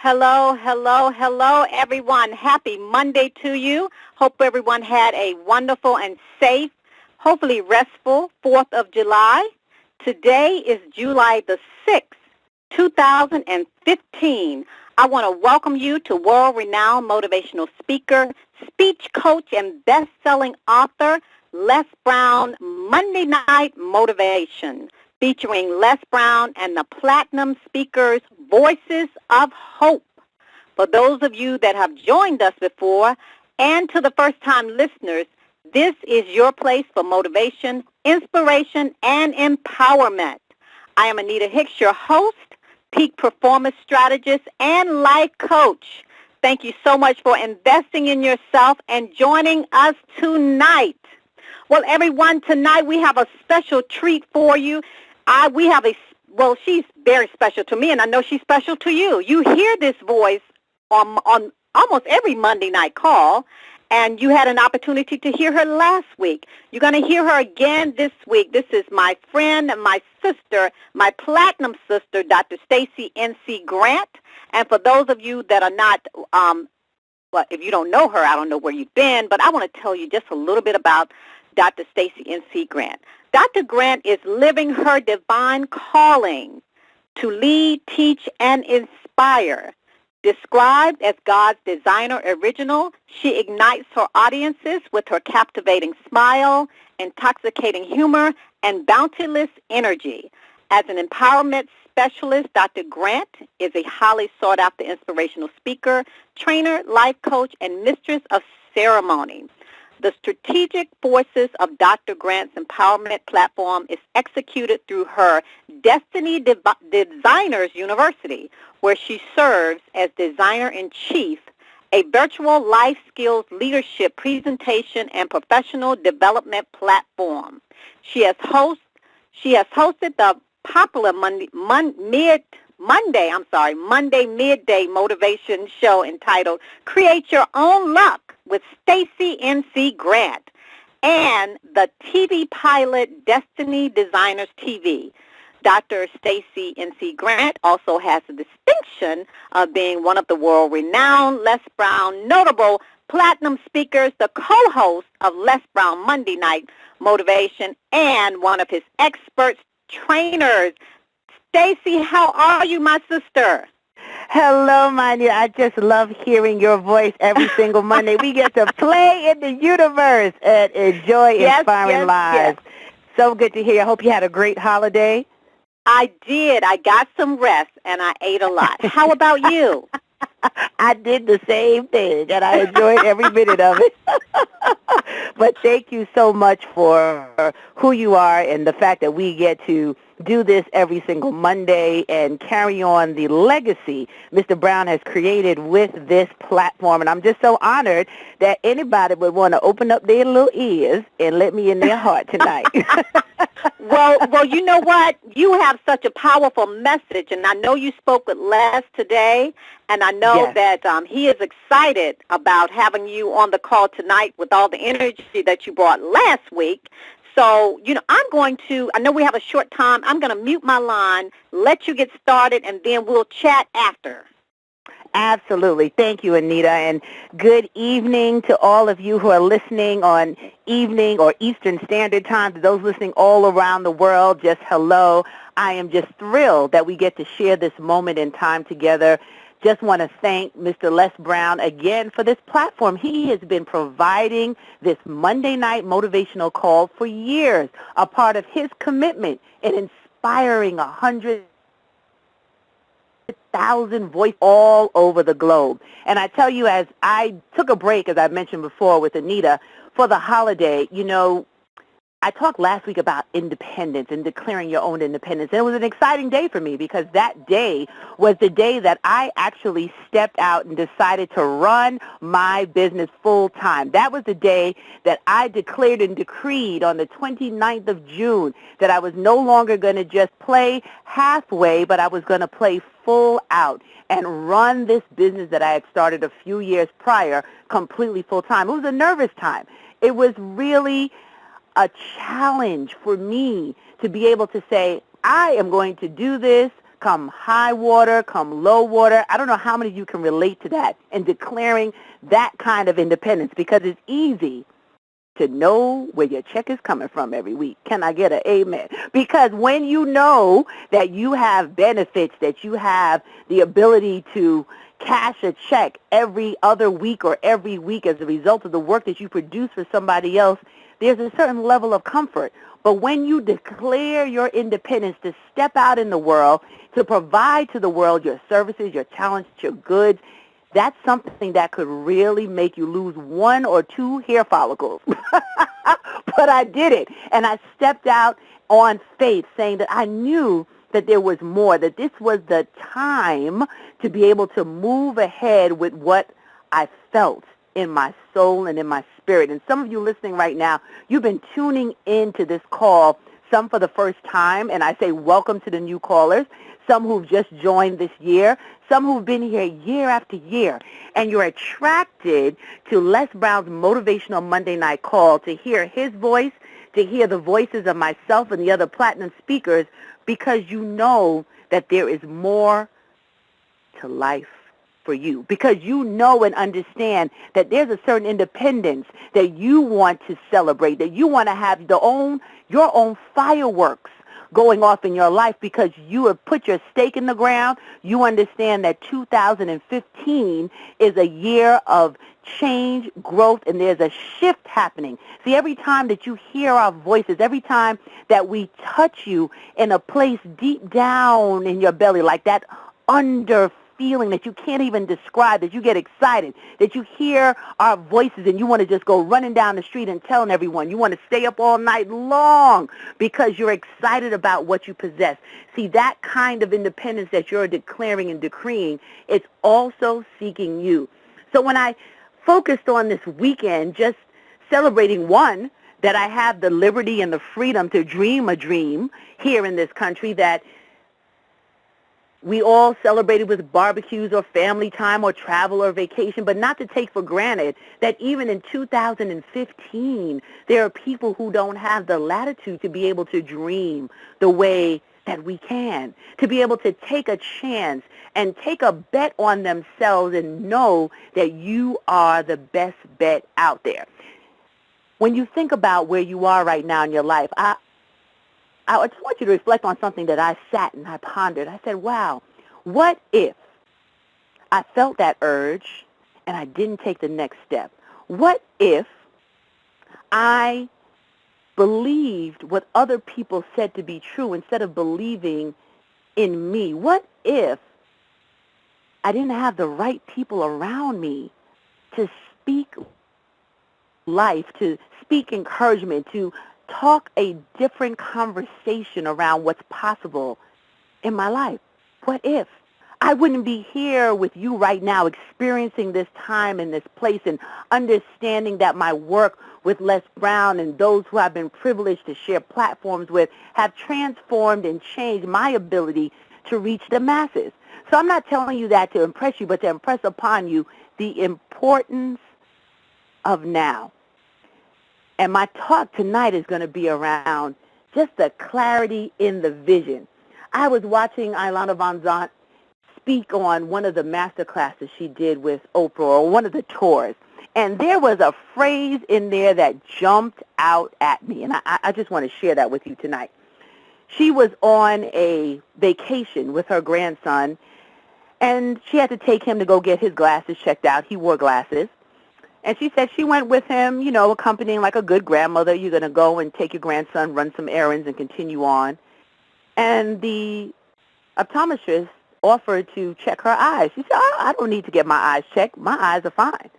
Hello, hello, hello, everyone. Happy Monday to you. Hope everyone had a wonderful and safe, hopefully restful 4th of July. Today is July the 6th, 2015. I want to welcome you to world-renowned motivational speaker, speech coach, and best-selling author, Les Brown, Monday Night Motivation, featuring Les Brown and the Platinum Speakers Voices of Hope. For those of you that have joined us before, and to the first-time listeners, this is your place for motivation, inspiration, and empowerment. I am Anita Hicks, your host, peak performance strategist, and life coach. Thank you so much for investing in yourself and joining us tonight. Well, everyone, tonight we have a special treat for you. She's very special to me, and I know she's special to you. You hear this voice on almost every Monday night call, and you had an opportunity to hear her last week. You're going to hear her again this week. This is my friend and my sister, my platinum sister, Dr. Stacie N.C. Grant. And for those of you that are not, if you don't know her, I don't know where you've been, but I want to tell you just a little bit about Dr. Stacie N.C. Grant. Dr. Grant is living her divine calling to lead, teach, and inspire. Described as God's designer original, she ignites her audiences with her captivating smile, intoxicating humor, and boundless energy. As an empowerment specialist, Dr. Grant is a highly sought-after inspirational speaker, trainer, life coach, and mistress of ceremony. The strategic forces of Dr. Grant's empowerment platform is executed through her Destiny Designers University, where she serves as designer-in-chief, a virtual life skills leadership presentation and professional development platform. She has hosted the popular Monday midday motivation show entitled Create Your Own Luck with Stacie N.C. Grant, and the TV pilot Destiny Designers TV. Dr. Stacie N.C. Grant also has the distinction of being one of the world-renowned Les Brown notable platinum speakers, the co-host of Les Brown Monday Night Motivation, and one of his expert trainers. Stacie, how are you, my sister? Hello, my dear. I just love hearing your voice every single Monday. We get to play in the universe and enjoy inspiring lives. Yes. So good to hear you. I hope you had a great holiday. I did. I got some rest, and I ate a lot. How about you? I did the same thing, and I enjoyed every minute of it. But thank you so much for who you are and the fact that we get to do this every single Monday and carry on the legacy Mr. Brown has created with this platform. And I'm just so honored that anybody would want to open up their little ears and let me in their heart tonight. Well, you know what? You have such a powerful message, and I know you spoke with Les today, and I know that he is excited about having you on the call tonight with all the energy that you brought last week. So, I know we have a short time. I'm going to mute my line, let you get started, and then we'll chat after. Absolutely. Thank you, Anita. And good evening to all of you who are listening on evening or Eastern Standard Time. To those listening all around the world, just hello. I am just thrilled that we get to share this moment in time together. Just want to thank Mr. Les Brown again for this platform. He has been providing this Monday night motivational call for years, a part of his commitment in inspiring 100,000 voices all over the globe. And I tell you, as I took a break, as I mentioned before with Anita, for the holiday, I talked last week about independence and declaring your own independence. And it was an exciting day for me because that day was the day that I actually stepped out and decided to run my business full time. That was the day that I declared and decreed on the 29th of June that I was no longer going to just play halfway, but I was going to play full out and run this business that I had started a few years prior completely full time. It was a nervous time. It was really a challenge for me to be able to say, I am going to do this come high water, come low water. I don't know how many of you can relate to that and declaring that kind of independence, because it's easy to know where your check is coming from every week. Can I get an amen? Because when you know that you have benefits, that you have the ability to cash a check every other week or every week as a result of the work that you produce for somebody else, there's a certain level of comfort. But when you declare your independence to step out in the world, to provide to the world your services, your talents, your goods, that's something that could really make you lose 1 or 2 hair follicles. But I did it, and I stepped out on faith, saying that I knew that there was more, that this was the time to be able to move ahead with what I felt in my soul and in my spirit. And some of you listening right now, you've been tuning into this call, some for the first time, and I say welcome to the new callers, some who've just joined this year, some who've been here year after year, and you're attracted to Les Brown's Motivational Monday Night Call to hear his voice, to hear the voices of myself and the other platinum speakers, because you know that there is more to life for you, because you know and understand that there's a certain independence that you want to celebrate, that you want to have your own fireworks going off in your life, because you have put your stake in the ground. You understand that 2015 is a year of change, growth, and there's a shift happening. See, every time that you hear our voices, every time that we touch you in a place deep down in your belly, like that under feeling that you can't even describe, that you get excited, that you hear our voices and you want to just go running down the street and telling everyone. You want to stay up all night long because you're excited about what you possess. See, that kind of independence that you're declaring and decreeing, it's also seeking you. So when I focused on this weekend just celebrating, one, that I have the liberty and the freedom to dream a dream here in this country, that we all celebrated with barbecues or family time or travel or vacation, but not to take for granted that even in 2015, there are people who don't have the latitude to be able to dream the way that we can, to be able to take a chance and take a bet on themselves and know that you are the best bet out there. When you think about where you are right now in your life, I just want you to reflect on something that I sat and I pondered. I said, wow, what if I felt that urge and I didn't take the next step? What if I believed what other people said to be true instead of believing in me? What if I didn't have the right people around me to speak life, to speak encouragement, to talk a different conversation around what's possible in my life? What if I wouldn't be here with you right now experiencing this time in this place and understanding that my work with Les Brown and those who I've been privileged to share platforms with have transformed and changed my ability to reach the masses? So I'm not telling you that to impress you, but to impress upon you the importance of now. And my talk tonight is going to be around just the clarity in the vision. I was watching Iyanla Vanzant speak on one of the master classes she did with Oprah, or one of the tours. And there was a phrase in there that jumped out at me, and I just want to share that with you tonight. She was on a vacation with her grandson, and she had to take him to go get his glasses checked out. He wore glasses. And she said she went with him, you know, accompanying like a good grandmother. You're going to go and take your grandson, run some errands, and continue on. And the optometrist offered to check her eyes. She said, I don't need to get my eyes checked. My eyes are fine.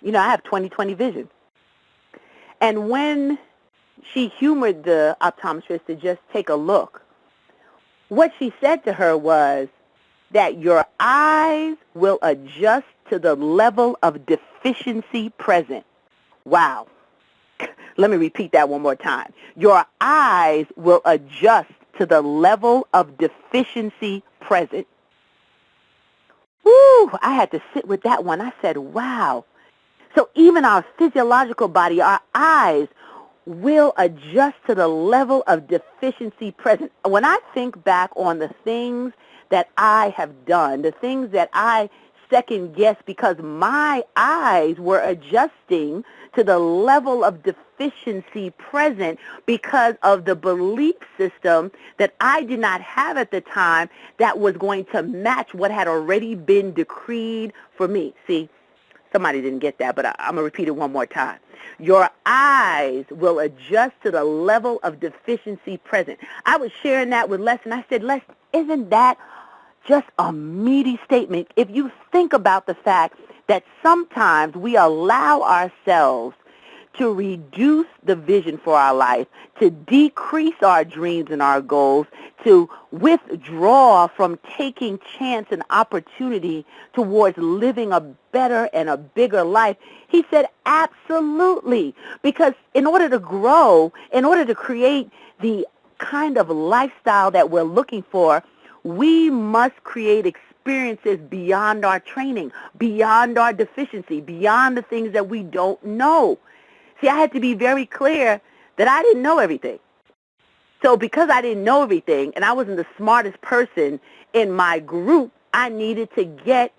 You know, I have 20/20 vision. And when she humored the optometrist to just take a look, what she said to her was that your eyes will adjust to the level of deficiency present. Wow. Let me repeat that one more time. Your eyes will adjust to the level of deficiency present. Woo, I had to sit with that one. I said, wow. So even our physiological body, our eyes, will adjust to the level of deficiency present. When I think back on the things that I have done, the things that I second guess because my eyes were adjusting to the level of deficiency present because of the belief system that I did not have at the time that was going to match what had already been decreed for me. See, somebody didn't get that, but I'm going to repeat it one more time. Your eyes will adjust to the level of deficiency present. I was sharing that with Les, and I said, Les, isn't that just a meaty statement? If you think about the fact that sometimes we allow ourselves to reduce the vision for our life, to decrease our dreams and our goals, to withdraw from taking chance and opportunity towards living a better and a bigger life. He said, absolutely, because in order to grow, in order to create the kind of lifestyle that we're looking for, we must create experiences beyond our training, beyond our deficiency, beyond the things that we don't know. See, I had to be very clear that I didn't know everything. So because I didn't know everything and I wasn't the smartest person in my group, I needed to get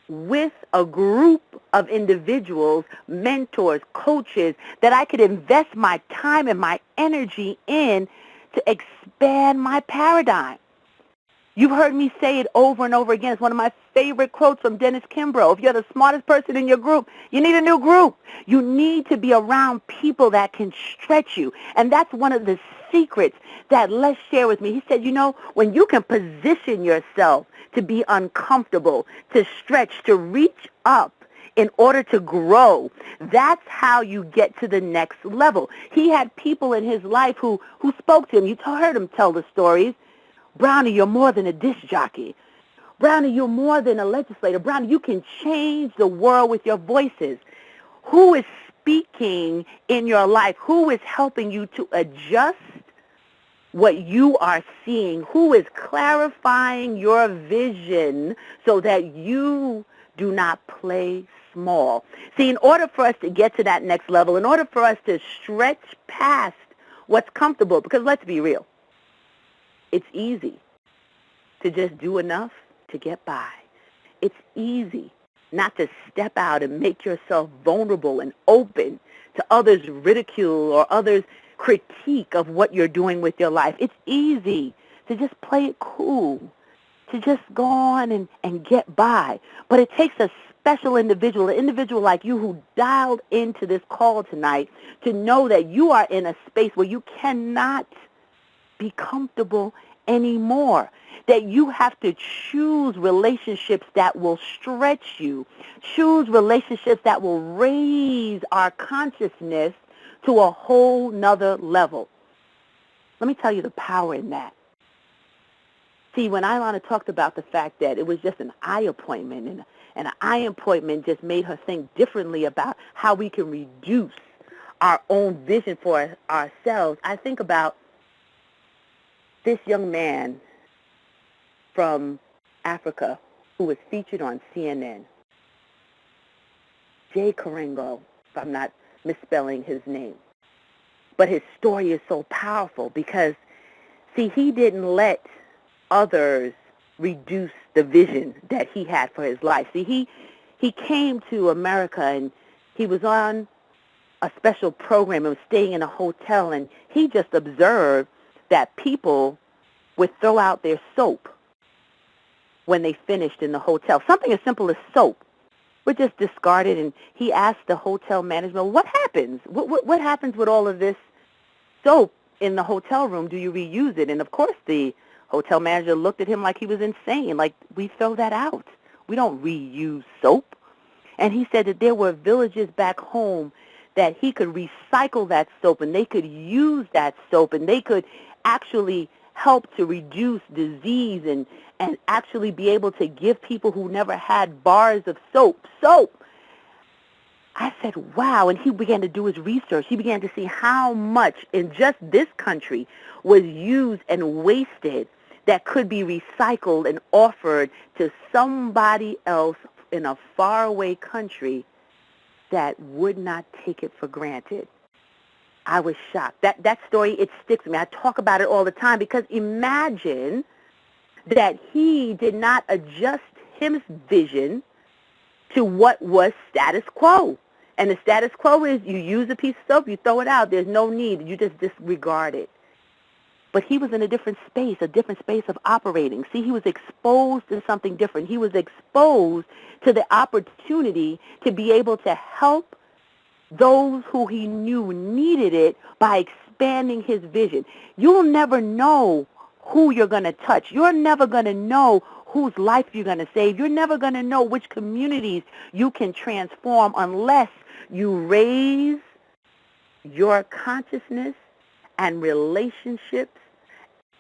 with a group of individuals, mentors, coaches, that I could invest my time and my energy in to expand my paradigm. You've heard me say it over and over again. It's one of my favorite quotes from Dennis Kimbrough. If you're the smartest person in your group, you need a new group. You need to be around people that can stretch you. And that's one of the secrets that Les shared with me. He said, you know, when you can position yourself to be uncomfortable, to stretch, to reach up in order to grow, that's how you get to the next level. He had people in his life who spoke to him. You heard him tell the stories. Brownie, you're more than a disc jockey. Brownie, you're more than a legislator. Brownie, you can change the world with your voices. Who is speaking in your life? Who is helping you to adjust what you are seeing? Who is clarifying your vision so that you do not play small? See, in order for us to get to that next level, in order for us to stretch past what's comfortable, because let's be real, it's easy to just do enough to get by. It's easy not to step out and make yourself vulnerable and open to others' ridicule or others' critique of what you're doing with your life. It's easy to just play it cool, to just go on and get by. But it takes a special individual, an individual like you who dialed into this call tonight to know that you are in a space where you cannot be comfortable anymore, that you have to choose relationships that will stretch you, choose relationships that will raise our consciousness to a whole nother level. Let me tell you the power in that. See, when Ilana talked about the fact that it was just an eye appointment, and an eye appointment just made her think differently about how we can reduce our own vision for ourselves, I think about this young man from Africa who was featured on CNN, Jay Karengo, if I'm not misspelling his name. But his story is so powerful because, see, he didn't let others reduce the vision that he had for his life. See, he came to America and he was on a special program and was staying in a hotel, and he just observed that people would throw out their soap when they finished in the hotel. Something as simple as soap would just discard it, and he asked the hotel management, what happens? What happens with all of this soap in the hotel room? Do you reuse it? And, of course, the hotel manager looked at him like he was insane, like, we throw that out. We don't reuse soap. And he said that there were villages back home that he could recycle that soap, and they could use that soap, and they could actually help to reduce disease and actually be able to give people who never had bars of soap. I said, wow, and he began to do his research. He began to see how much in just this country was used and wasted that could be recycled and offered to somebody else in a faraway country that would not take it for granted. I was shocked. That story, it sticks with me. I talk about it all the time because imagine that he did not adjust his vision to what was status quo. And the status quo is you use a piece of soap, you throw it out. There's no need. You just disregard it. But he was in a different space of operating. See, he was exposed to something different. He was exposed to the opportunity to be able to help those who he knew needed it by expanding his vision. You'll never know who you're going to touch. You're never going to know whose life you're going to save. You're never going to know which communities you can transform unless you raise your consciousness and relationships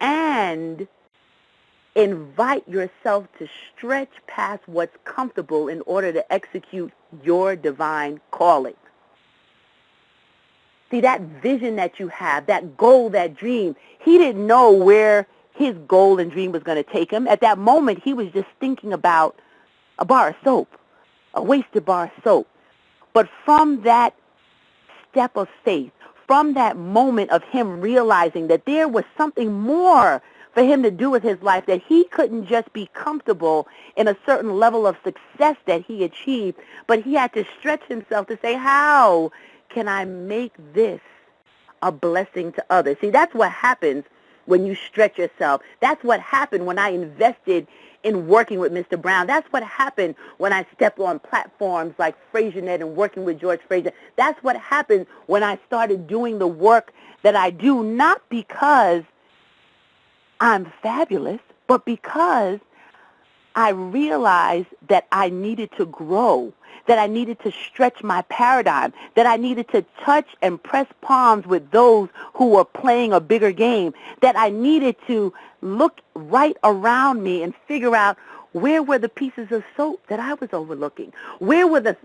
and invite yourself to stretch past what's comfortable in order to execute your divine calling. See, that vision that you have, that goal, that dream, he didn't know where his goal and dream was going to take him. At that moment, he was just thinking about a bar of soap, a wasted bar of soap. But from that step of faith, from that moment of him realizing that there was something more for him to do with his life, that he couldn't just be comfortable in a certain level of success that he achieved, but he had to stretch himself to say, how can I make this a blessing to others? See, that's what happens when you stretch yourself. That's what happened when I invested in working with Mr. Brown. That's what happened when I stepped on platforms like FraserNet and working with George Fraser. That's what happened when I started doing the work that I do, not because I'm fabulous, but because I realized that I needed to grow, that I needed to stretch my paradigm, that I needed to touch and press palms with those who were playing a bigger game, that I needed to look right around me and figure out where were the pieces of soap that I was overlooking, where were the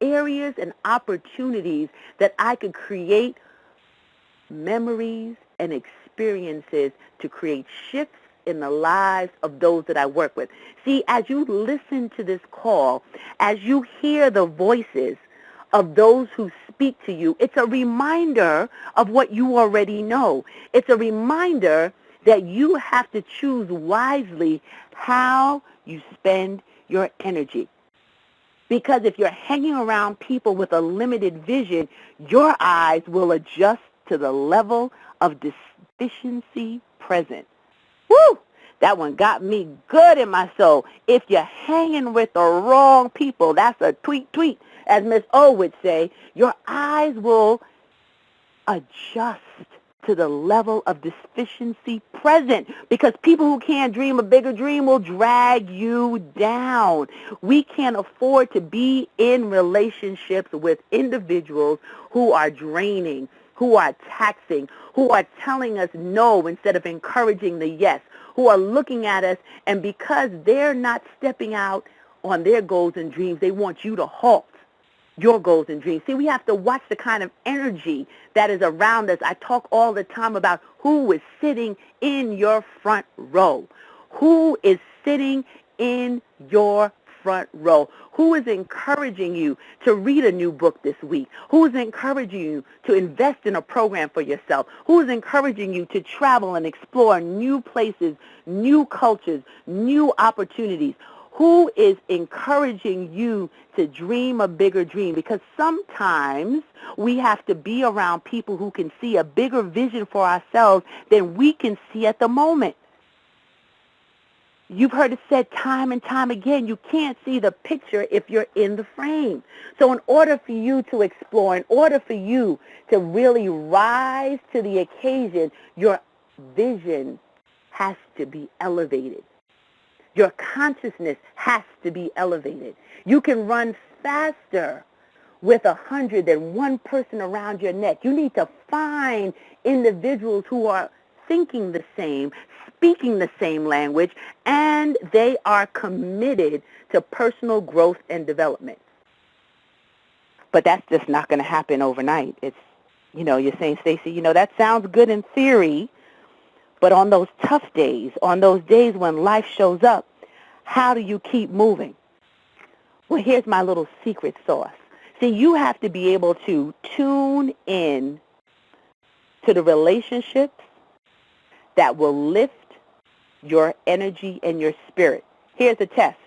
areas and opportunities that I could create memories and experiences to create shifts in the lives of those that I work with. See, as you listen to this call, as you hear the voices of those who speak to you, it's a reminder of what you already know. It's a reminder that you have to choose wisely how you spend your energy. Because if you're hanging around people with a limited vision, your eyes will adjust to the level of deficiency present. Woo! That one got me good in my soul. If you're hanging with the wrong people, that's a tweet. As Miss O would say, your eyes will adjust to the level of deficiency present, because people who can't dream a bigger dream will drag you down. We can't afford to be in relationships with individuals who are draining, who are taxing, who are telling us no instead of encouraging the yes, who are looking at us, and because they're not stepping out on their goals and dreams, they want you to halt your goals and dreams. See, we have to watch the kind of energy that is around us. I talk all the time about who is sitting in your front row. Who is sitting in your front row? Who is encouraging you to read a new book this week? Who is encouraging you to invest in a program for yourself? Who is encouraging you to travel and explore new places, new cultures, new opportunities? Who is encouraging you to dream a bigger dream? Because sometimes we have to be around people who can see a bigger vision for ourselves than we can see at the moment. You've heard it said time and time again, you can't see the picture if you're in the frame. So in order for you to explore, in order for you to really rise to the occasion, your vision has to be elevated. Your consciousness has to be elevated. You can run faster with 100 than one person around your neck. You need to find individuals who are thinking the same, speaking the same language, and they are committed to personal growth and development. But that's just not going to happen overnight. It's, you're saying, Stacie, that sounds good in theory, but on those tough days, on those days when life shows up, how do you keep moving? Well, here's my little secret sauce. See, you have to be able to tune in to the relationships that will lift your energy and your spirit. Here's a test.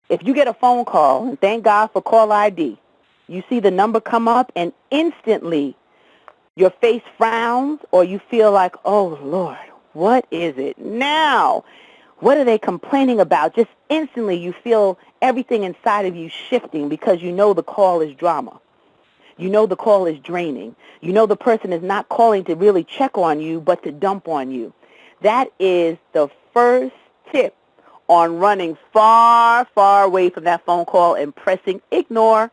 If you get a phone call, and thank God for call ID, you see the number come up and instantly your face frowns or you feel like, oh, Lord, what is it now? What are they complaining about? Just instantly you feel everything inside of you shifting because you know the call is drama. You know the call is draining. You know the person is not calling to really check on you but to dump on you. That is the first tip on running far, far away from that phone call and pressing ignore.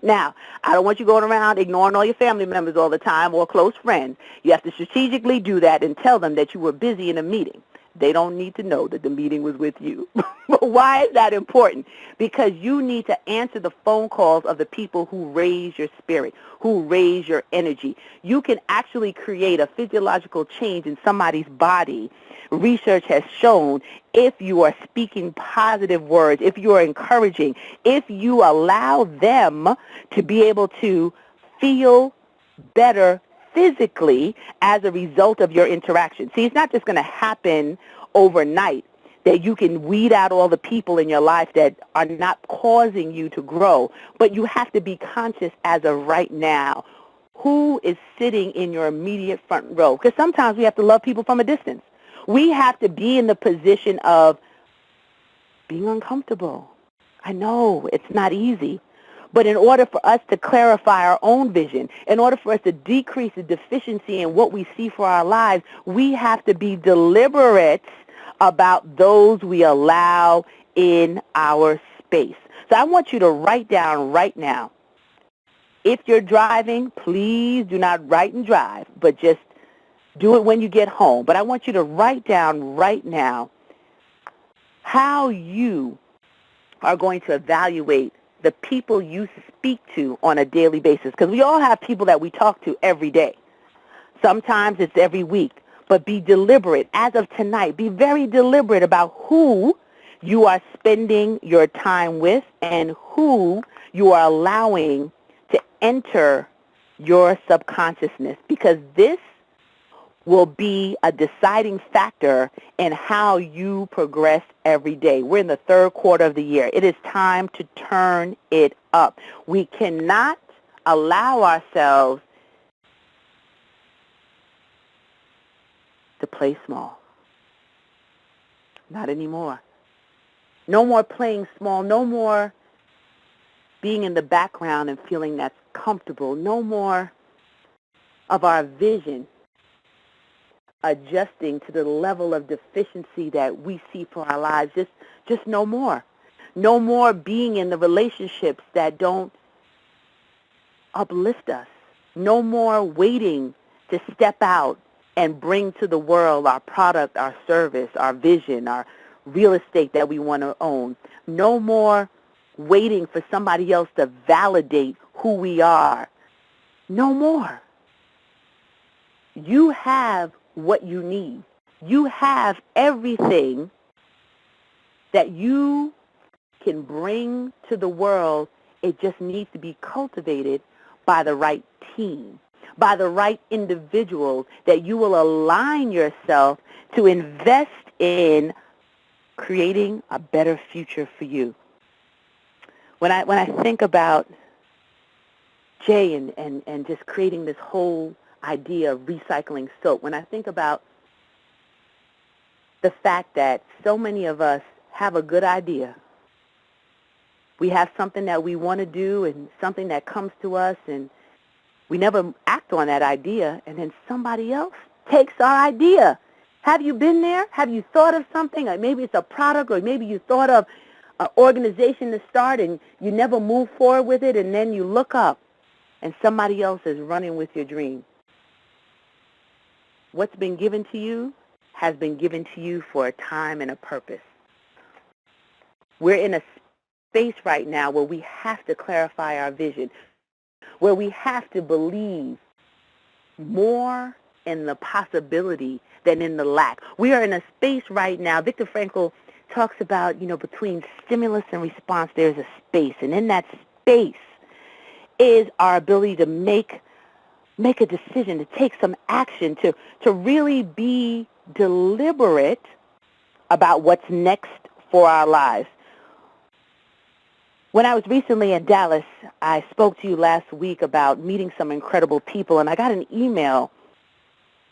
Now, I don't want you going around ignoring all your family members all the time or close friends. You have to strategically do that and tell them that you were busy in a meeting. They don't need to know that the meeting was with you. But why is that important? Because you need to answer the phone calls of the people who raise your spirit, who raise your energy. You can actually create a physiological change in somebody's body. Research has shown if you are speaking positive words, if you are encouraging, if you allow them to be able to feel better physically as a result of your interaction. See, it's not just going to happen overnight that you can weed out all the people in your life that are not causing you to grow, but you have to be conscious as of right now. Who is sitting in your immediate front row? Because sometimes we have to love people from a distance. We have to be in the position of being uncomfortable. I know it's not easy. But in order for us to clarify our own vision, in order for us to decrease the deficiency in what we see for our lives, we have to be deliberate about those we allow in our space. So I want you to write down right now. If you're driving, please do not write and drive, but just do it when you get home. But I want you to write down right now how you are going to evaluate the people you speak to on a daily basis. Because we all have people that we talk to every day. Sometimes it's every week. But be deliberate. As of tonight, be very deliberate about who you are spending your time with and who you are allowing to enter your subconsciousness. Because this will be a deciding factor in how you progress every day. We're in the third quarter of the year. It is time to turn it up. We cannot allow ourselves to play small. Not anymore. No more playing small. No more being in the background and feeling that's comfortable. No more of our vision adjusting to the level of deficiency that we see for our lives. Just no more. No more being in the relationships that don't uplift us. No more waiting to step out and bring to the world our product, our service, our vision, our real estate that we want to own. No more waiting for somebody else to validate who we are. No more. You have what you need. You have everything that you can bring to the world. It just needs to be cultivated by the right team, by the right individuals that you will align yourself to invest in creating a better future for you. When I think about Jay and just creating this whole idea of recycling soap, when I think about the fact that so many of us have a good idea, we have something that we want to do and something that comes to us, and we never act on that idea, and then somebody else takes our idea. Have you been there? Have you thought of something? Or maybe it's a product, or maybe you thought of an organization to start and you never move forward with it, and then you look up and somebody else is running with your dream. What's been given to you has been given to you for a time and a purpose. We're in a space right now where we have to clarify our vision, where we have to believe more in the possibility than in the lack. We are in a space right now. Viktor Frankl talks about, between stimulus and response, there's a space. And in that space is our ability to make make a decision, to take some action, to really be deliberate about what's next for our lives. When I was recently in Dallas, I spoke to you last week about meeting some incredible people, and I got an email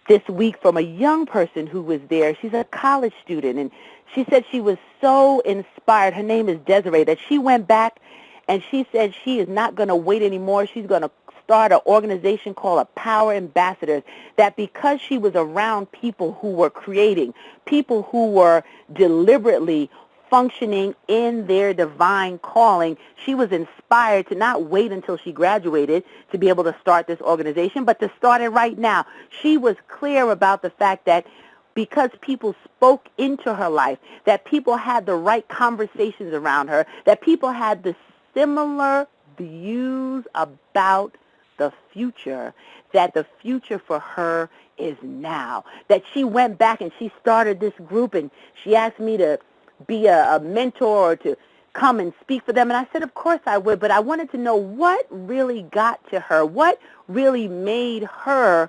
this week from a young person who was there. She's a college student, and she said she was so inspired. Her name is Desiree, that she went back and she said she is not going to wait anymore. She's going to start an organization called a Power Ambassadors, that because she was around people who were creating, people who were deliberately functioning in their divine calling, she was inspired to not wait until she graduated to be able to start this organization, but to start it right now. She was clear about the fact that because people spoke into her life, that people had the right conversations around her, that people had the similar views about the future, that the future for her is now. That she went back and she started this group, and she asked me to be a mentor or to come and speak for them. And I said, of course I would, but I wanted to know what really got to her, what really made her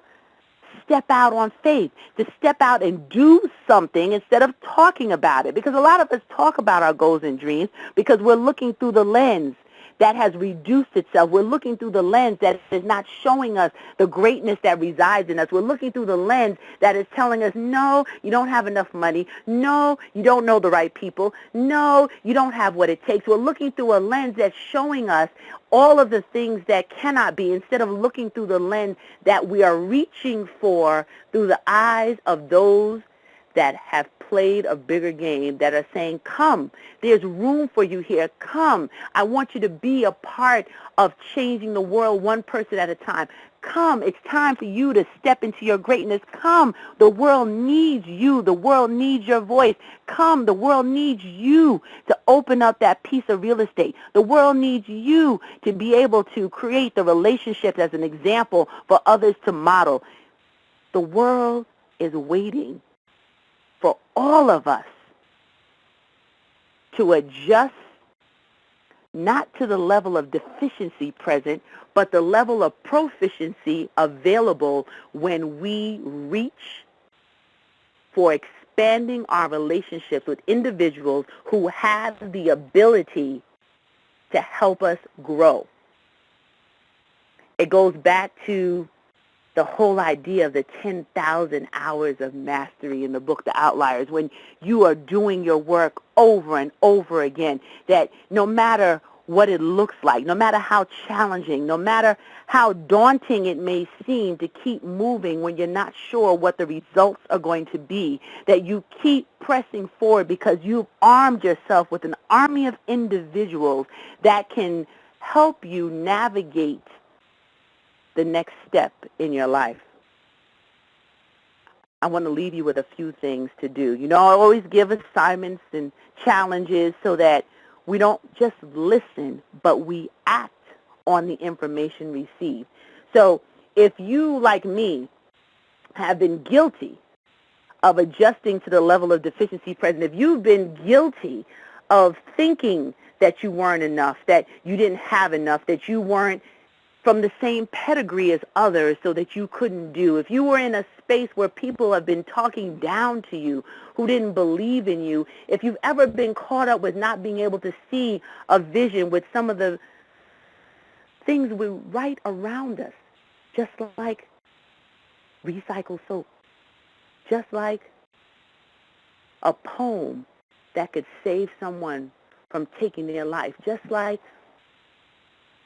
step out on faith, to step out and do something instead of talking about it. Because a lot of us talk about our goals and dreams because we're looking through the lens that has reduced itself. We're looking through the lens that is not showing us the greatness that resides in us. We're looking through the lens that is telling us, no, you don't have enough money. No, you don't know the right people. No, you don't have what it takes. We're looking through a lens that's showing us all of the things that cannot be, instead of looking through the lens that we are reaching for through the eyes of those that have played a bigger game, that are saying, come, there's room for you here. Come, I want you to be a part of changing the world one person at a time. Come, it's time for you to step into your greatness. Come, the world needs you. The world needs your voice. Come, the world needs you to open up that piece of real estate. The world needs you to be able to create the relationships as an example for others to model. The world is waiting for all of us to adjust not to the level of deficiency present, but the level of proficiency available when we reach for expanding our relationships with individuals who have the ability to help us grow. It goes back to the whole idea of the 10,000 hours of mastery in the book, The Outliers, when you are doing your work over and over again, that no matter what it looks like, no matter how challenging, no matter how daunting it may seem to keep moving when you're not sure what the results are going to be, that you keep pressing forward because you've armed yourself with an army of individuals that can help you navigate the next step in your life. I want to leave you with a few things to do. You know, I always give assignments and challenges so that we don't just listen, but we act on the information received. So if you, like me, have been guilty of adjusting to the level of deficiency present, if you've been guilty of thinking that you weren't enough, that you didn't have enough, that you weren't from the same pedigree as others so that you couldn't do, if you were in a space where people have been talking down to you, who didn't believe in you, if you've ever been caught up with not being able to see a vision with some of the things we right around us, just like recycled soap, just like a poem that could save someone from taking their life, just like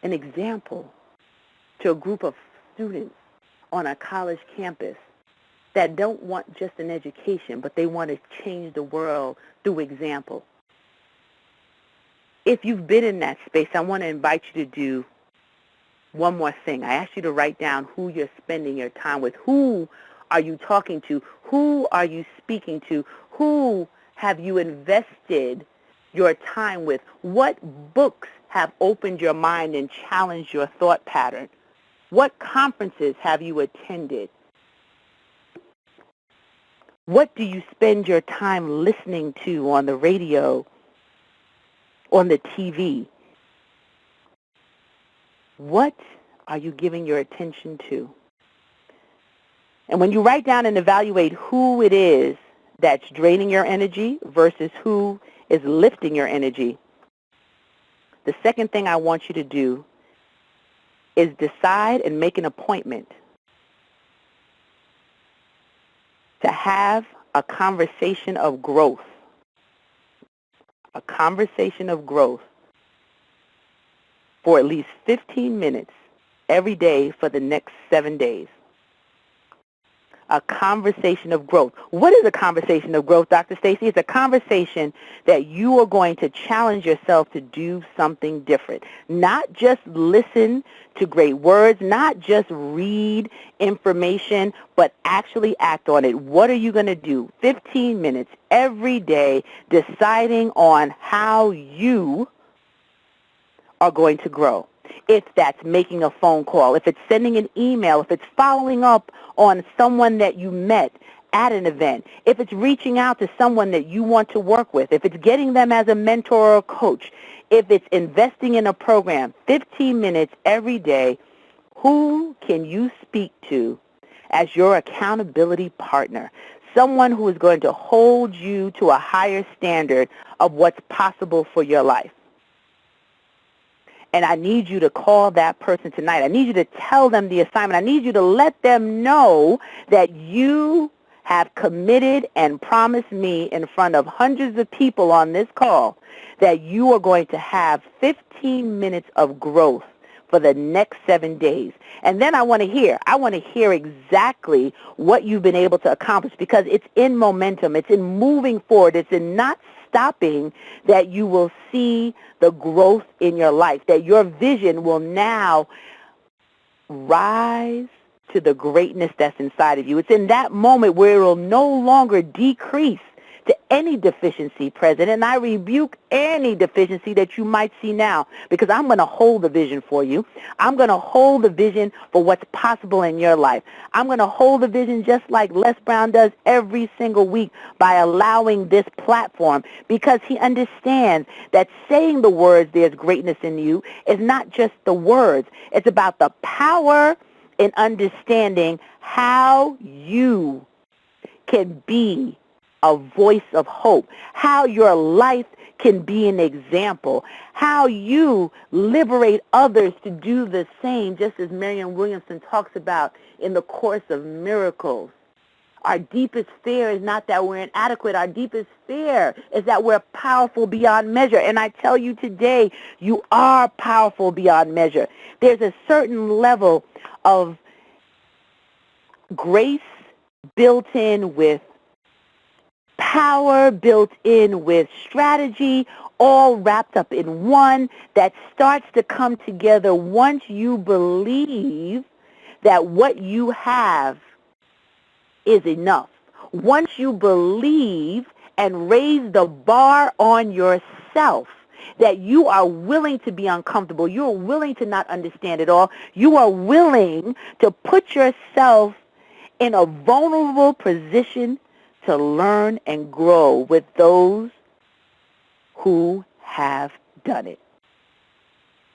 an example to a group of students on a college campus that don't want just an education, but they want to change the world through example. If you've been in that space, I want to invite you to do one more thing. I ask you to write down who you're spending your time with. Who are you talking to? Who are you speaking to? Who have you invested your time with? What books have opened your mind and challenged your thought pattern? What conferences have you attended? What do you spend your time listening to on the radio, on the TV? What are you giving your attention to? And when you write down and evaluate who it is that's draining your energy versus who is lifting your energy, the second thing I want you to do is decide and make an appointment to have a conversation of growth. A conversation of growth for at least 15 minutes every day for the next 7 days. A conversation of growth. What is a conversation of growth, Dr. Stacie? It's a conversation that you are going to challenge yourself to do something different. Not just listen to great words, not just read information, but actually act on it. What are you going to do? 15 minutes every day deciding on how you are going to grow. If that's making a phone call, if it's sending an email, if it's following up on someone that you met at an event, if it's reaching out to someone that you want to work with, if it's getting them as a mentor or a coach, if it's investing in a program, 15 minutes every day, who can you speak to as your accountability partner? Someone who is going to hold you to a higher standard of what's possible for your life. And I need you to call that person tonight. I need you to tell them the assignment. I need you to let them know that you have committed and promised me in front of hundreds of people on this call that you are going to have 15 minutes of growth for the next 7 days. And then I want to hear exactly what you've been able to accomplish, because it's in momentum. It's in moving forward. It's in not stopping that you will see the growth in your life, that your vision will now rise to the greatness that's inside of you. It's in that moment where it will no longer decrease to any deficiency present, and I rebuke any deficiency that you might see now, because I'm going to hold the vision for you. I'm going to hold the vision for what's possible in your life. I'm going to hold the vision just like Les Brown does every single week by allowing this platform, because he understands that saying the words, "There's greatness in you," is not just the words. It's about the power in understanding how you can be a voice of hope, how your life can be an example, how you liberate others to do the same, just as Marianne Williamson talks about in the Course of Miracles. Our deepest fear is not that we're inadequate. Our deepest fear is that we're powerful beyond measure. And I tell you today, you are powerful beyond measure. There's a certain level of grace built in with power, built in with strategy, all wrapped up in one, that starts to come together once you believe that what you have is enough. Once you believe and raise the bar on yourself, that you are willing to be uncomfortable, you are willing to not understand it all, you are willing to put yourself in a vulnerable position to learn and grow with those who have done it.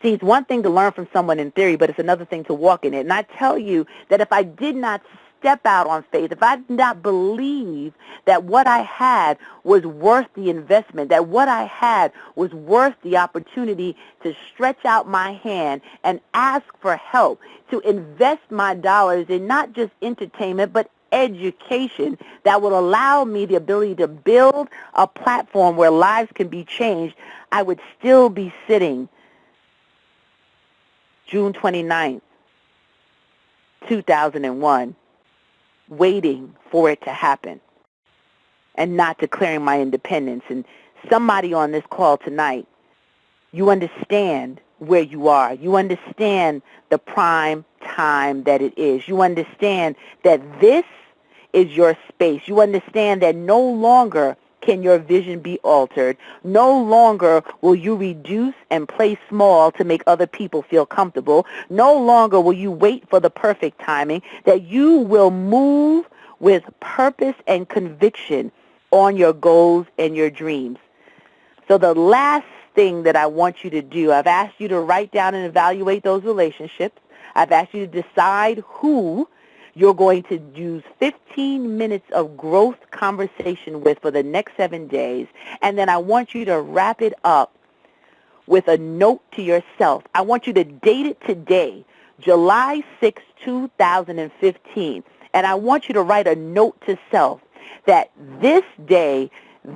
See, it's one thing to learn from someone in theory, but it's another thing to walk in it. And I tell you that if I did not step out on faith, if I did not believe that what I had was worth the investment, that what I had was worth the opportunity to stretch out my hand and ask for help, to invest my dollars in not just entertainment, but education that will allow me the ability to build a platform where lives can be changed, I would still be sitting June 29th, 2001, waiting for it to happen and not declaring my independence. And somebody on this call tonight, you understand where you are. You understand the prime time that it is. You understand that this is your space. You understand that no longer can your vision be altered. No longer will you reduce and play small to make other people feel comfortable. No longer will you wait for the perfect timing, that you will move with purpose and conviction on your goals and your dreams. So the last thing that I want you to do, I've asked you to write down and evaluate those relationships. I've asked you to decide who you're going to use 15 minutes of growth conversation with for the next 7 days, and then I want you to wrap it up with a note to yourself. I want you to date it today, July 6, 2015, and I want you to write a note to self that this day,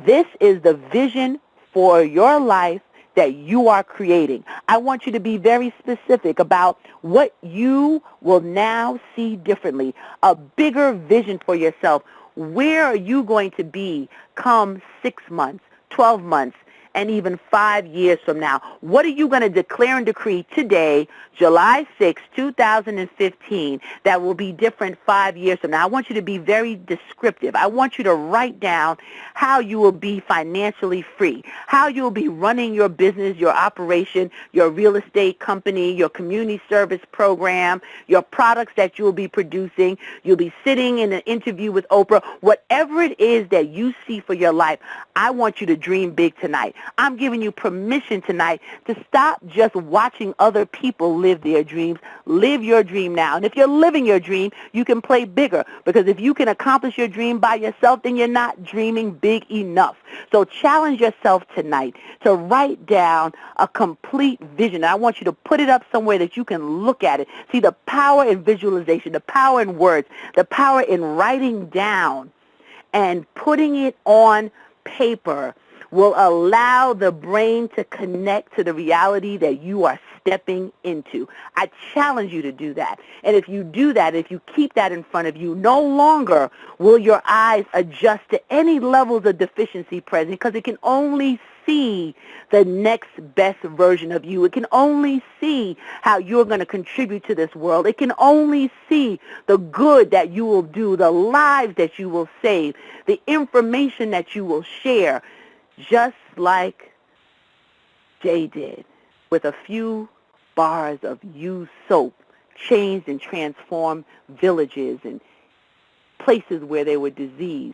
this is the vision for your life that you are creating. I want you to be very specific about what you will now see differently, a bigger vision for yourself. Where are you going to be come 6 months, 12 months, and even 5 years from now? What are you going to declare and decree today, July 6, 2015, that will be different 5 years from now? I want you to be very descriptive. I want you to write down how you will be financially free, how you will be running your business, your operation, your real estate company, your community service program, your products that you will be producing. You'll be sitting in an interview with Oprah. Whatever it is that you see for your life, I want you to dream big tonight. I'm giving you permission tonight to stop just watching other people live their dreams. Live your dream now. And if you're living your dream, you can play bigger, because if you can accomplish your dream by yourself, then you're not dreaming big enough. So challenge yourself tonight to write down a complete vision. I want you to put it up somewhere that you can look at it. See the power in visualization, the power in words, the power in writing down and putting it on paper will allow the brain to connect to the reality that you are stepping into. I challenge you to do that. And if you do that, if you keep that in front of you, no longer will your eyes adjust to any levels of deficiency present, because it can only see the next best version of you. It can only see how you're going to contribute to this world. It can only see the good that you will do, the lives that you will save, the information that you will share, just like Jay did, with a few bars of used soap, changed and transformed villages and places where there were disease.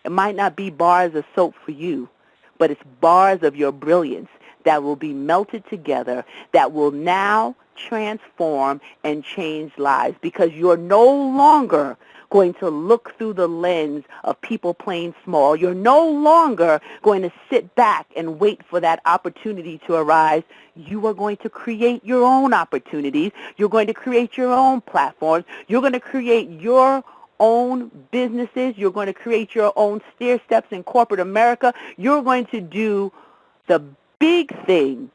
It might not be bars of soap for you, but it's bars of your brilliance that will be melted together, that will now transform and change lives, because you're no longer going to look through the lens of people playing small. You're no longer going to sit back and wait for that opportunity to arise. You are going to create your own opportunities. You're going to create your own platforms. You're going to create your own businesses. You're going to create your own stair steps in corporate America. You're going to do the big thing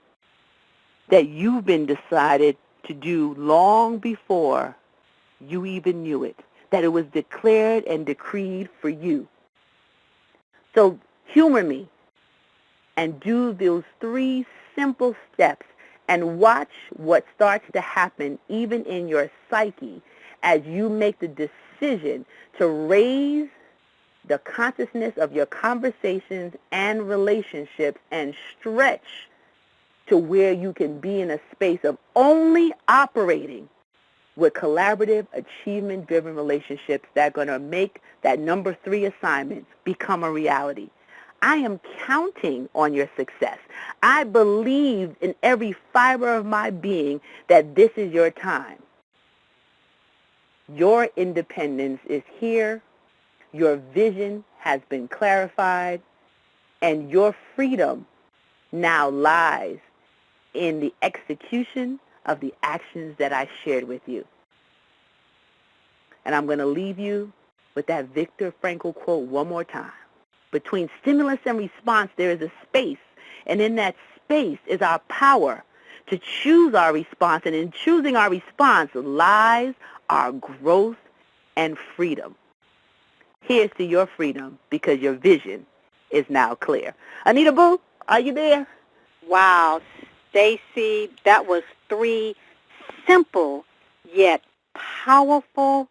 that you've been decided to do long before you even knew it, that it was declared and decreed for you. So humor me and do those 3 simple steps and watch what starts to happen even in your psyche as you make the decision to raise the consciousness of your conversations and relationships and stretch to where you can be in a space of only operating with collaborative, achievement-driven relationships that are going to make that number 3 assignment become a reality. I am counting on your success. I believe in every fiber of my being that this is your time. Your independence is here. Your vision has been clarified, and your freedom now lies in the execution of the actions that I shared with you. And I'm going to leave you with that Viktor Frankl quote one more time. Between stimulus and response, there is a space, and in that space is our power to choose our response, and in choosing our response lies our growth and freedom. Here's to your freedom, because your vision is now clear. Anita Boo, are you there? Wow, Stacie, that was 3 simple yet powerful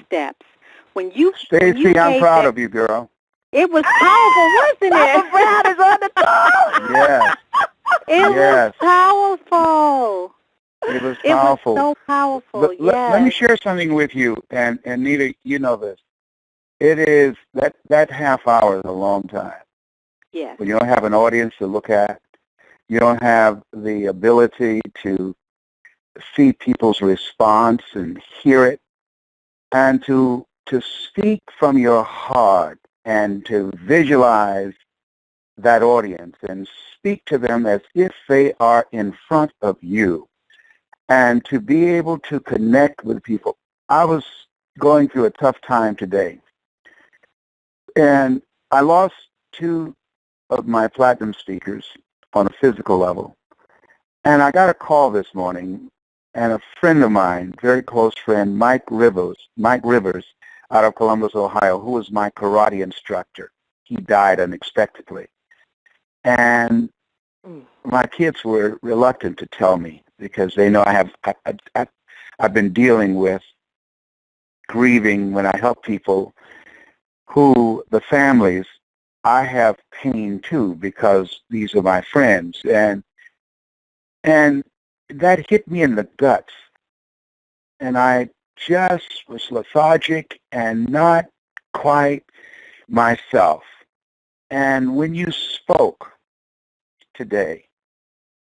steps. When you Stacie, I'm proud of you, girl. It was powerful, wasn't it? Papa Brad is on the call. Yes. It was powerful. It was powerful. It was so powerful, yes. Let me share something with you, and Nita, you know this. It is, that half hour is a long time. Yes. When you don't have an audience to look at, you don't have the ability to see people's response and hear it, and to speak from your heart and to visualize that audience and speak to them as if they are in front of you, and to be able to connect with people. I was going through a tough time today, and I lost two of my platinum speakers on a physical level. And I got a call this morning, and a friend of mine, very close friend, Mike Rivers out of Columbus, Ohio, who was my karate instructor. He died unexpectedly. And my kids were reluctant to tell me because they know I've been dealing with grieving when I help people who, the families, I have pain too because these are my friends. And that hit me in the guts. And I just was lethargic and not quite myself. And when you spoke today,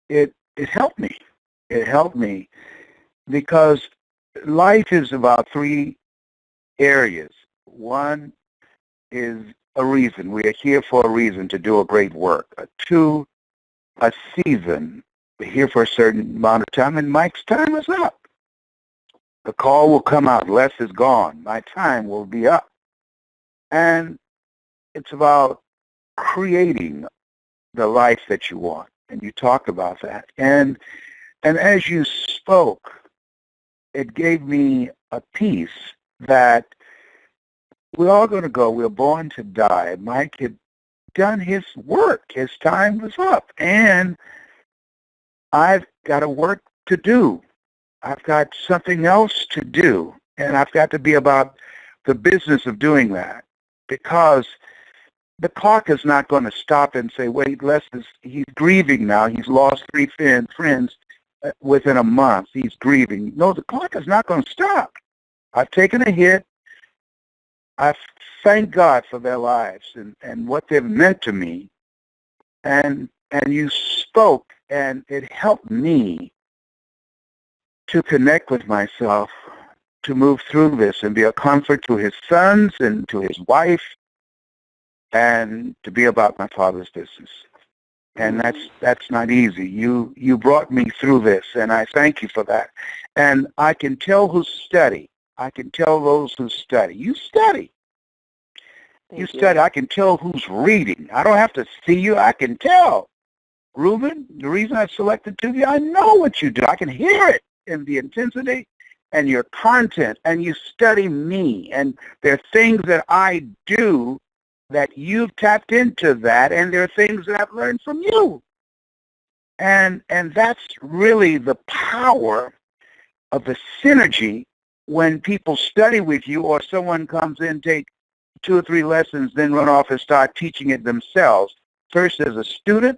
it helped me. It helped me because life is about three areas. One is a reason. We are here for a reason to do a great work. Two, a season. We're here for a certain amount of time, and Mike's time is up. The call will come out. Les is gone. My time will be up. And it's about creating the life that you want. And you talked about that. And as you spoke, it gave me a peace that we're all going to go. We're born to die. Mike had done his work. His time was up. And I've got a work to do. I've got something else to do. And I've got to be about the business of doing that, because the clock is not going to stop and say, wait, he's grieving now. He's lost three friends within a month. He's grieving. No, the clock is not going to stop. I've taken a hit. I thank God for their lives and what they've meant to me. And you spoke, and it helped me to connect with myself, to move through this and be a comfort to his sons and to his wife, and to be about my Father's business. And that's not easy. You brought me through this, and I thank you for that. And I can tell who study. I can tell those who study. You study. You study. I can tell who's reading. I don't have to see you. I can tell. Reuben, the reason I selected you, I know what you do. I can hear it in the intensity and your content, and you study me. And there are things that I do that you've tapped into that, and there are things that I've learned from you. And that's really the power of the synergy when people study with you, or someone comes in, take 2 or 3 lessons, then run off and start teaching it themselves. First, as a student,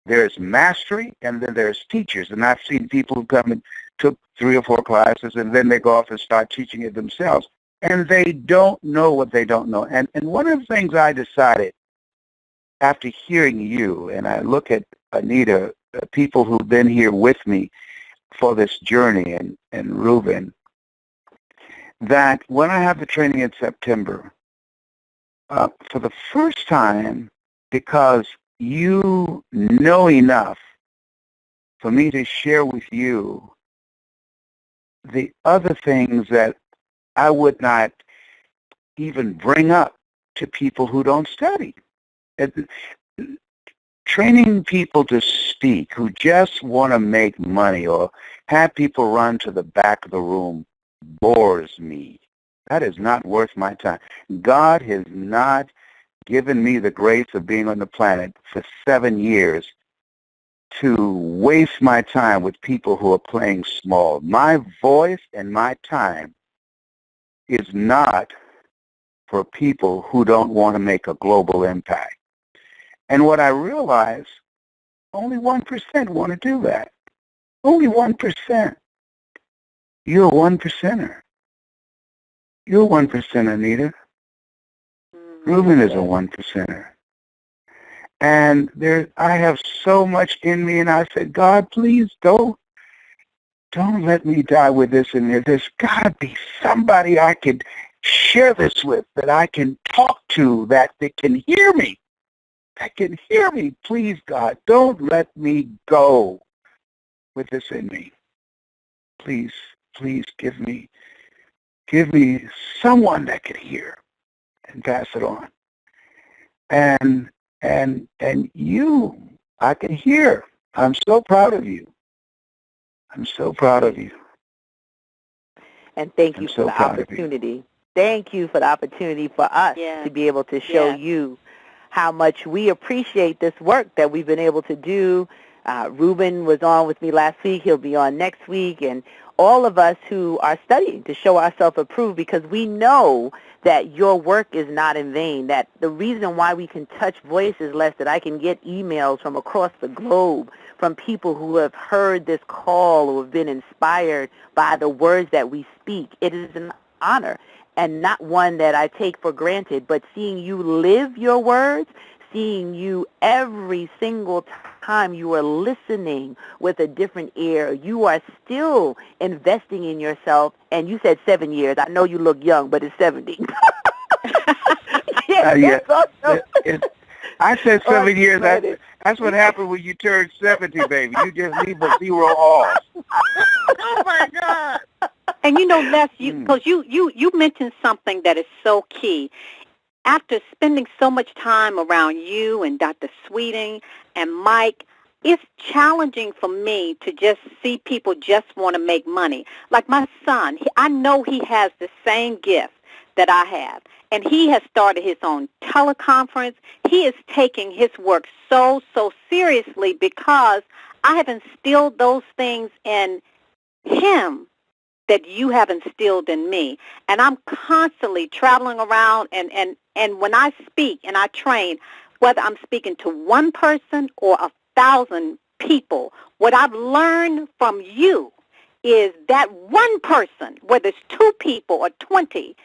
there's mastery, and then there's teachers. And I've seen people who come and took 3 or 4 classes, and then they go off and start teaching it themselves. And they don't know what they don't know. And one of the things I decided after hearing you, and I look at Anita, people who've been here with me for this journey, and Reuben, that when I have the training in September, for the first time, because you know enough for me to share with you the other things that I would not even bring up to people who don't study. Training people to speak who just want to make money or have people run to the back of the room bores me. That is not worth my time. God has not given me the grace of being on the planet for 7 years to waste my time with people who are playing small. My voice and my time is not for people who don't want to make a global impact. And what I realize, only 1% want to do that. Only 1%. You're a 1%er. You're a 1%er, Anita. Reuben is a 1%er. And I have so much in me, and I said, God, please don't don't let me die with this in there. There's got to be somebody I can share this with, that I can talk to, that they can hear me. That can hear me. Please, God, don't let me go with this in me. Please, please give me someone that can hear and pass it on. And you, I can hear. I'm so proud of you. I'm so proud of you. And thank you for the opportunity. Thank you for the opportunity for us to be able to show you how much we appreciate this work that we've been able to do. Ruben was on with me last week. He'll be on next week. And all of us who are studying to show ourselves approved, because we know that your work is not in vain, that the reason why we can touch voices, Les, that I can get emails from across the globe from people who have heard this call or have been inspired by the words that we speak. It is an honor, and not one that I take for granted, but seeing you live your words, seeing you every single time you are listening with a different ear. You are still investing in yourself, and you said 7 years. I know you look young, but it's 70. I said 7 years. That's what happened when you turn 70, baby. You just leave a zero off. Oh, my God. And you know, Les, because you mentioned something that is so key. After spending so much time around you and Dr. Sweeting and Mike, it's challenging for me to just see people just want to make money. Like my son, I know he has the same gift that I have, and he has started his own teleconference. He is taking his work so seriously because I have instilled those things in him that you have instilled in me. And I'm constantly traveling around, and when I speak and I train, whether I'm speaking to one person or 1,000 people, what I've learned from you is that one person, whether it's 2 people or 20,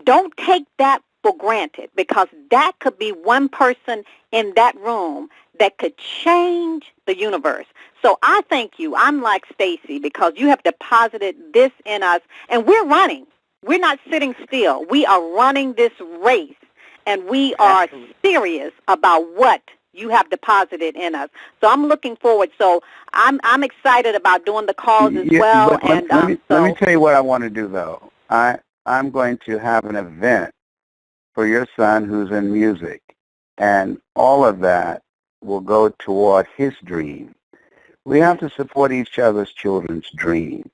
don't take that for granted, because that could be one person in that room that could change the universe. So I thank you. I'm like Stacie, because you have deposited this in us, and we're running. We're not sitting still. We are running this race, and we are serious about what you have deposited in us. So I'm looking forward. So I'm excited about doing the calls as well. Let me tell you what I want to do, though. I'm going to have an event for your son who's in music, and all of that will go toward his dream. We have to support each other's children's dream.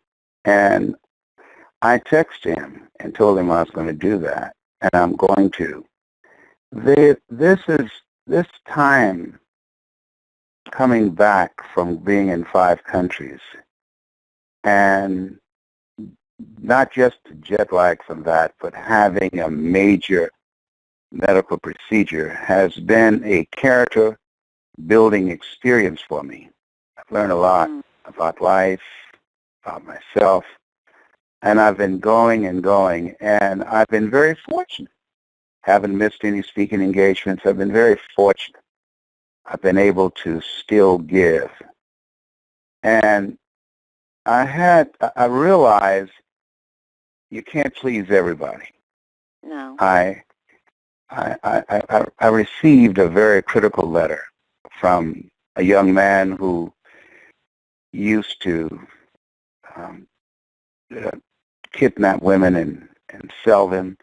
And I texted him and told him I was going to do that, and I'm going to. This time coming back from being in 5 countries, and not just jet lag from that, but having a major medical procedure has been a character building experience for me. I've learned a lot about life, about myself, and I've been going and going, and I've been very fortunate. Haven't missed any speaking engagements. I've been very fortunate. I've been able to still give. And I realized you can't please everybody. No. I received a very critical letter from a young man who used to kidnap women and sell them.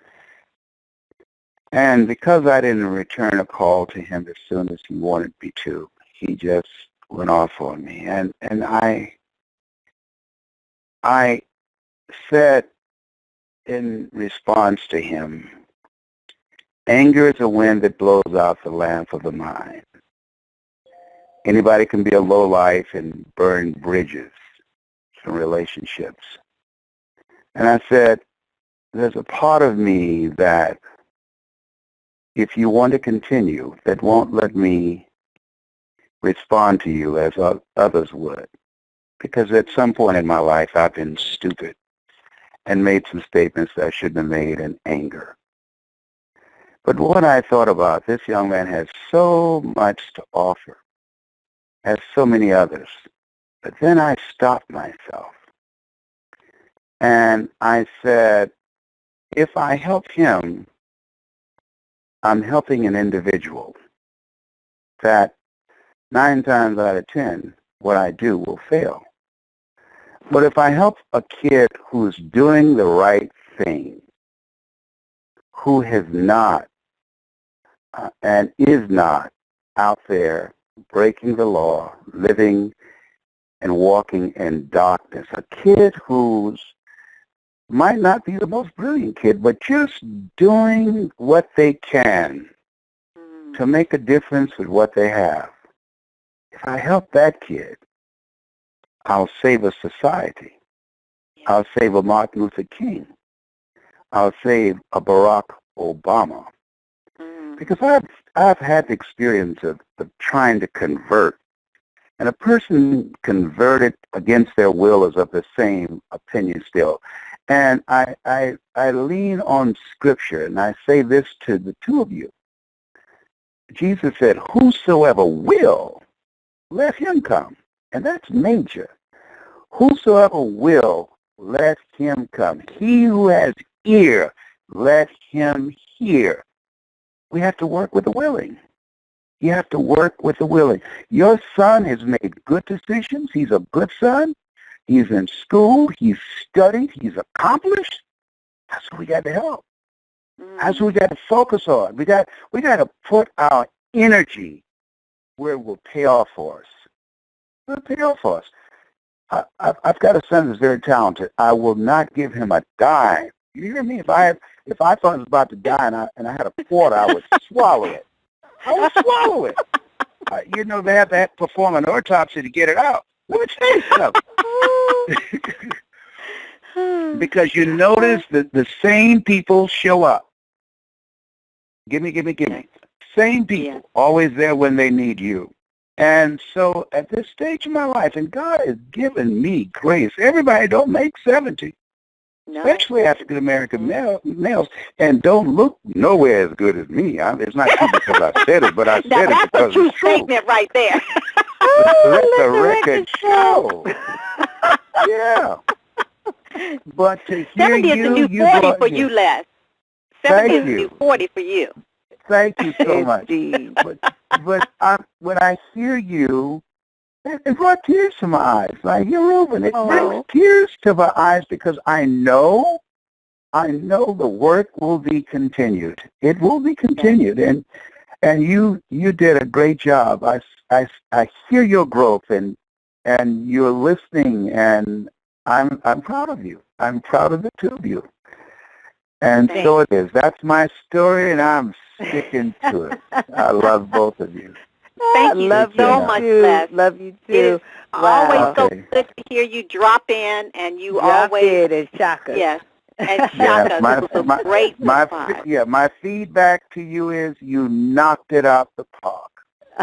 And because I didn't return a call to him as soon as he wanted me to, he just went off on me. And I said in response to him, anger is a wind that blows out the lamp of the mind. Anybody can be a lowlife and burn bridges in relationships. And I said, there's a part of me that, if you want to continue, that won't let me respond to you as others would. Because at some point in my life, I've been stupid and made some statements that I shouldn't have made in anger. But what I thought about, this young man has so much to offer, has so many others. But then I stopped myself And I said, if I help him, I'm helping an individual that 9 times out of 10, what I do will fail. But if I help a kid who's doing the right thing, who has not and is not out there breaking the law, living and walking in darkness, a kid who's might not be the most brilliant kid, but just doing what they can to make a difference with what they have. If I help that kid, I'll save a society. I'll save a Martin Luther King. I'll save a Barack Obama. Because I've had the experience of trying to convert. And a person converted against their will is of the same opinion still. And I lean on Scripture, and I say this to the two of you. Jesus said, whosoever will, let him come. And that's major. Whosoever will, let him come. He who has ear, let him hear. We have to work with the willing. You have to work with the willing. Your son has made good decisions. He's a good son. He's in school. He's studied. He's accomplished. That's what we got to help. That's what we got to focus on. We got to put our energy where it will pay off for us. It will pay off for us. I've got a son that's very talented. I will not give him a dime. You hear me? If I thought I was about to die and I had a quarter, I would swallow it. I would swallow it. They have to perform an autopsy to get it out. Let me tell you something. Because you notice that the same people show up. Give me. Same people, always there when they need you. And so at this stage of my life, and God has given me grace. Everybody don't make 70. No. Especially African-American males, and don't look nowhere as good as me. It's not true because I said it, but I said it because it's true. That's a true statement right there. Let the record show. Yeah. But to hear 70 is the new 40 for you, Les. 70 is the new 40 for you. Thank you so much. But when I hear you, it brought tears to my eyes. Like, you're Reuben. It brings tears to my eyes because I know the work will be continued. It will be continued, and you did a great job. I hear your growth, and you're listening, and I'm proud of you. I'm proud of the two of you. And so it is. That's my story, and I'm sticking to it. I love both of you. Thank you so much, Les. Love you too. It's always so good to hear you drop in, and you always and shock us. Yes, and shock us. It was a great surprise. My feedback to you is you knocked it out the park.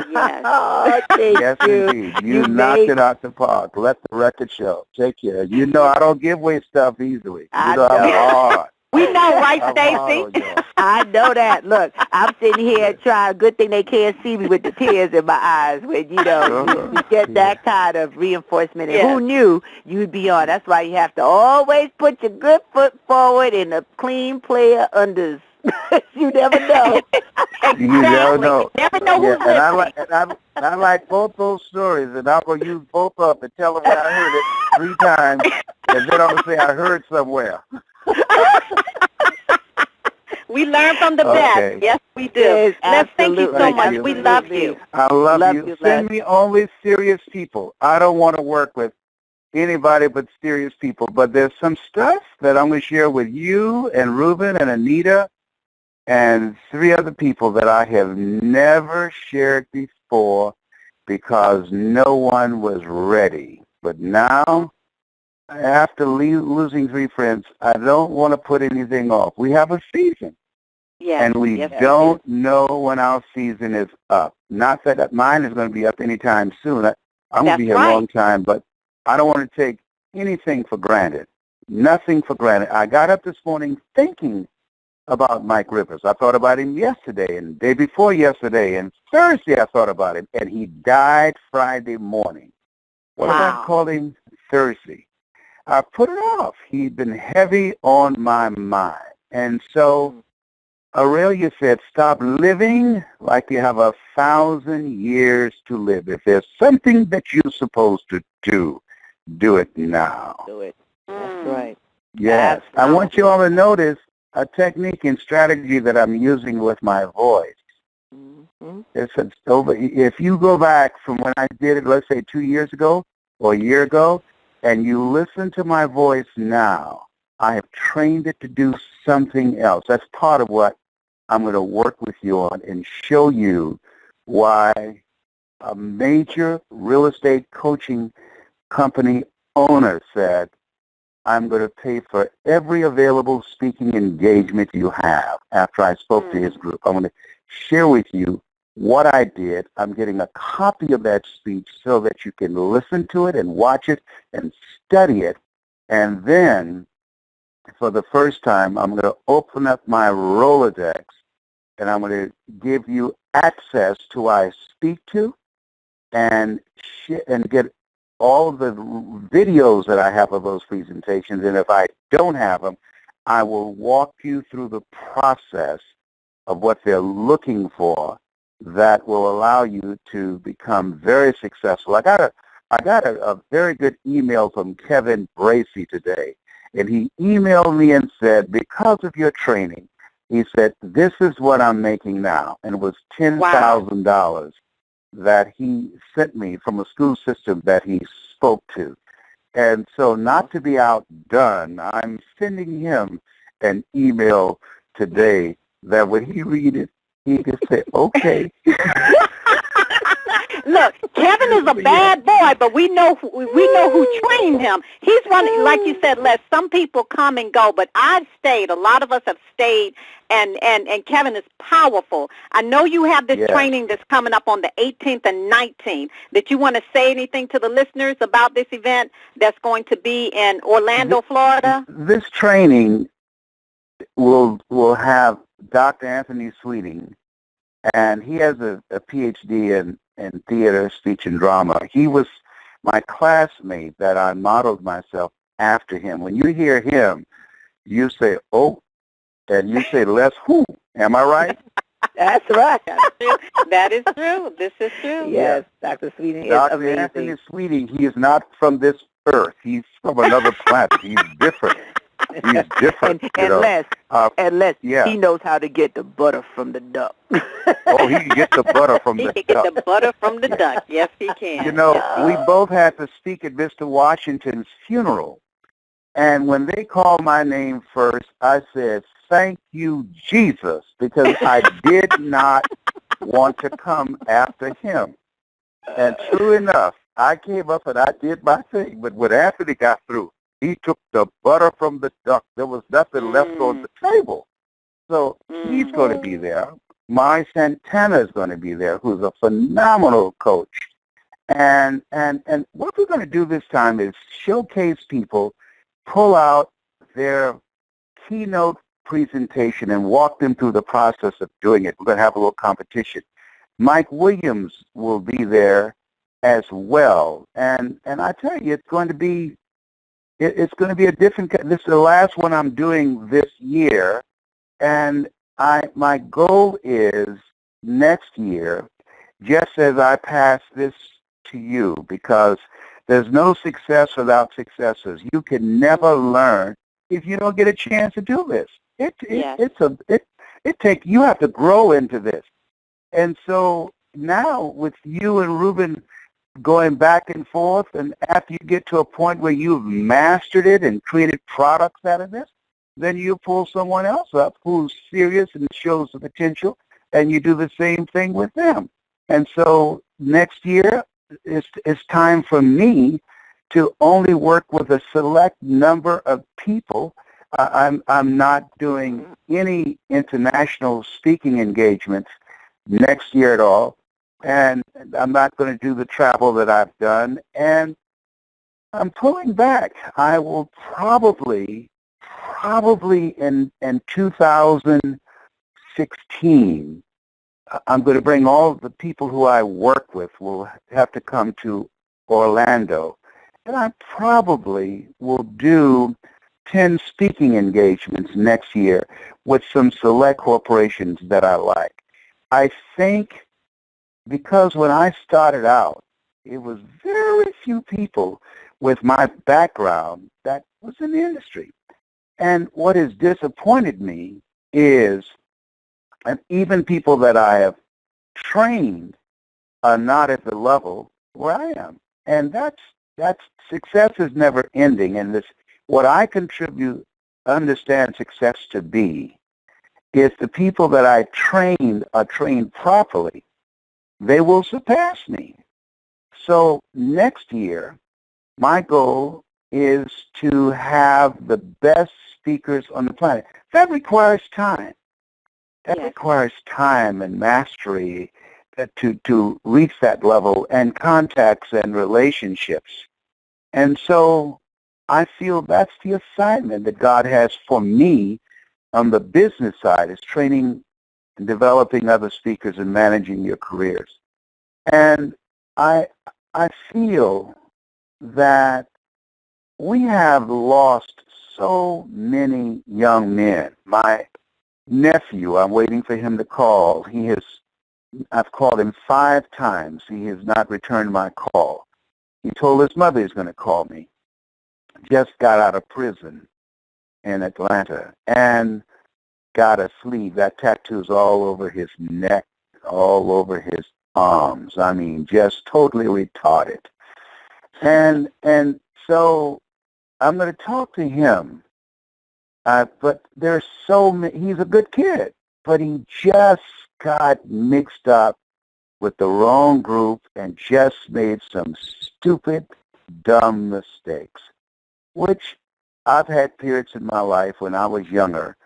Yes. Oh, thank yes, you. Indeed. You knocked it out the park. Let the record show. Take care. You know I don't give away stuff easily. I know. I'm hard. We know, right, Stacie? I know that. Look, I'm sitting here trying. Good thing they can't see me with the tears in my eyes. When you get that kind of reinforcement. And who knew you'd be on? That's why you have to always put your good foot forward and a clean player unders. You never know. Exactly. You never know. You never know who's listening. I like both those stories, and I'm going to use both of them and tell them that I heard it 3 times, and then I'm going to say I heard somewhere. We learn from the best. Yes, we do. Yes, Let's thank you so much. You. We love you. I love you. Send me only serious people. I don't want to work with anybody but serious people. But there's some stuff that I'm going to share with you and Reuben and Anita and 3 other people that I have never shared before because no one was ready. But now, after losing 3 friends, I don't want to put anything off. We have a season. Yes, and we don't know when our season is up. Not that mine is going to be up anytime soon. I'm going to be here a long time, but I don't want to take anything for granted. Nothing for granted. I got up this morning thinking about Mike Rivers. I thought about him yesterday and the day before yesterday, and Thursday I thought about him, and he died Friday morning. What if I called him Thursday? I put it off. He'd been heavy on my mind. And so Aurelia said, stop living like you have 1,000 years to live. If there's something that you're supposed to do it now. Do it. That's right. Yes. I want you all to notice a technique and strategy that I'm using with my voice. Mm-hmm. If you go back from when I did it, let's say 2 years ago or a year ago, and you listen to my voice now, I have trained it to do something else. That's part of what I'm going to work with you on and show you why a major real estate coaching company owner said, I'm going to pay for every available speaking engagement you have. After I spoke to his group, I'm going to share with you what I did. I'm getting a copy of that speech so that you can listen to it and watch it and study it. And then, for the first time, I'm going to open up my Rolodex, and I'm going to give you access to what I speak to and get all the videos that I have of those presentations. And if I don't have them, I will walk you through the process of what they're looking for that will allow you to become very successful. I got a very good email from Kevin Bracey today, and he emailed me and said, because of your training, he said, this is what I'm making now. And it was $10,000 that he sent me from a school system that he spoke to. And so not to be outdone, I'm sending him an email today that when he read it, he can say, okay. Look, Kevin is a bad boy, but we know who trained him. He's one, like you said, Les, some people come and go, but I've stayed. A lot of us have stayed, and Kevin is powerful. I know you have this training that's coming up on the 18th and 19th. Did you want to say anything to the listeners about this event that's going to be in Orlando, Florida? This training will have Dr. Anthony Sweeting, and he has a PhD in theater, speech, and drama. He was my classmate that I modeled myself after him. When you hear him, you say, oh, and you say, Les, who? Am I right? That's right. That is true. This is true. Yes, Dr. Sweeting is Dr. amazing. Anthony Sweeting, he is not from this earth. He's from another planet. He's different. He's different. And Les, he knows how to get the butter from the duck. Oh, he can get the butter from the duck. He can get the butter from the duck. Yes, he can. You know, we both had to speak at Mr. Washington's funeral. And when they called my name first, I said, thank you, Jesus, because I did not want to come after him. And true enough, I came up and I did my thing. But when Anthony got through, he took the butter from the duck. There was nothing left on the table. So he's going to be there. Mari Santana is going to be there, who's a phenomenal coach. And what we're going to do this time is showcase people, pull out their keynote presentation and walk them through the process of doing it. We're going to have a little competition. Mike Williams will be there as well. And I tell you, it's going to be a different. This is the last one I'm doing this year, and my goal is next year, just as I pass this to you, because there's no success without successes. You can never learn if you don't get a chance to do this. You have to grow into this, and so now with you and Ruben going back and forth, and after you get to a point where you've mastered it and created products out of this, then you pull someone else up who's serious and shows the potential, and you do the same thing with them. And so next year, it's time for me to only work with a select number of people. I'm not doing any international speaking engagements next year at all. And I'm not going to do the travel that I've done, and I'm pulling back. I will probably in 2016, I'm going to bring all the people who I work with will have to come to Orlando, that I probably will do 10 speaking engagements next year with some select corporations that I like. I think because when I started out, it was very few people with my background that was in the industry. And what has disappointed me is that even people that I have trained are not at the level where I am. And that's success is never ending. And this, what I understand success to be, is the people that I trained are trained properly. They will surpass me. So next year, my goal is to have the best speakers on the planet. That requires time. That requires time and mastery to reach that level, and contacts and relationships. And so I feel that's the assignment that God has for me on the business side, is training and developing other speakers and managing your careers. And I feel that we have lost so many young men. My nephew, I'm waiting for him to call. I've called him 5 times. He has not returned my call. He told his mother he's going to call me. Just got out of prison in Atlanta and got a sleeve. That tattoo's all over his neck, all over his arms. I mean, just totally retarded. And so I'm going to talk to him. But there's so many. He's a good kid, but he just got mixed up with the wrong group and just made some stupid, dumb mistakes, which I've had periods in my life when I was younger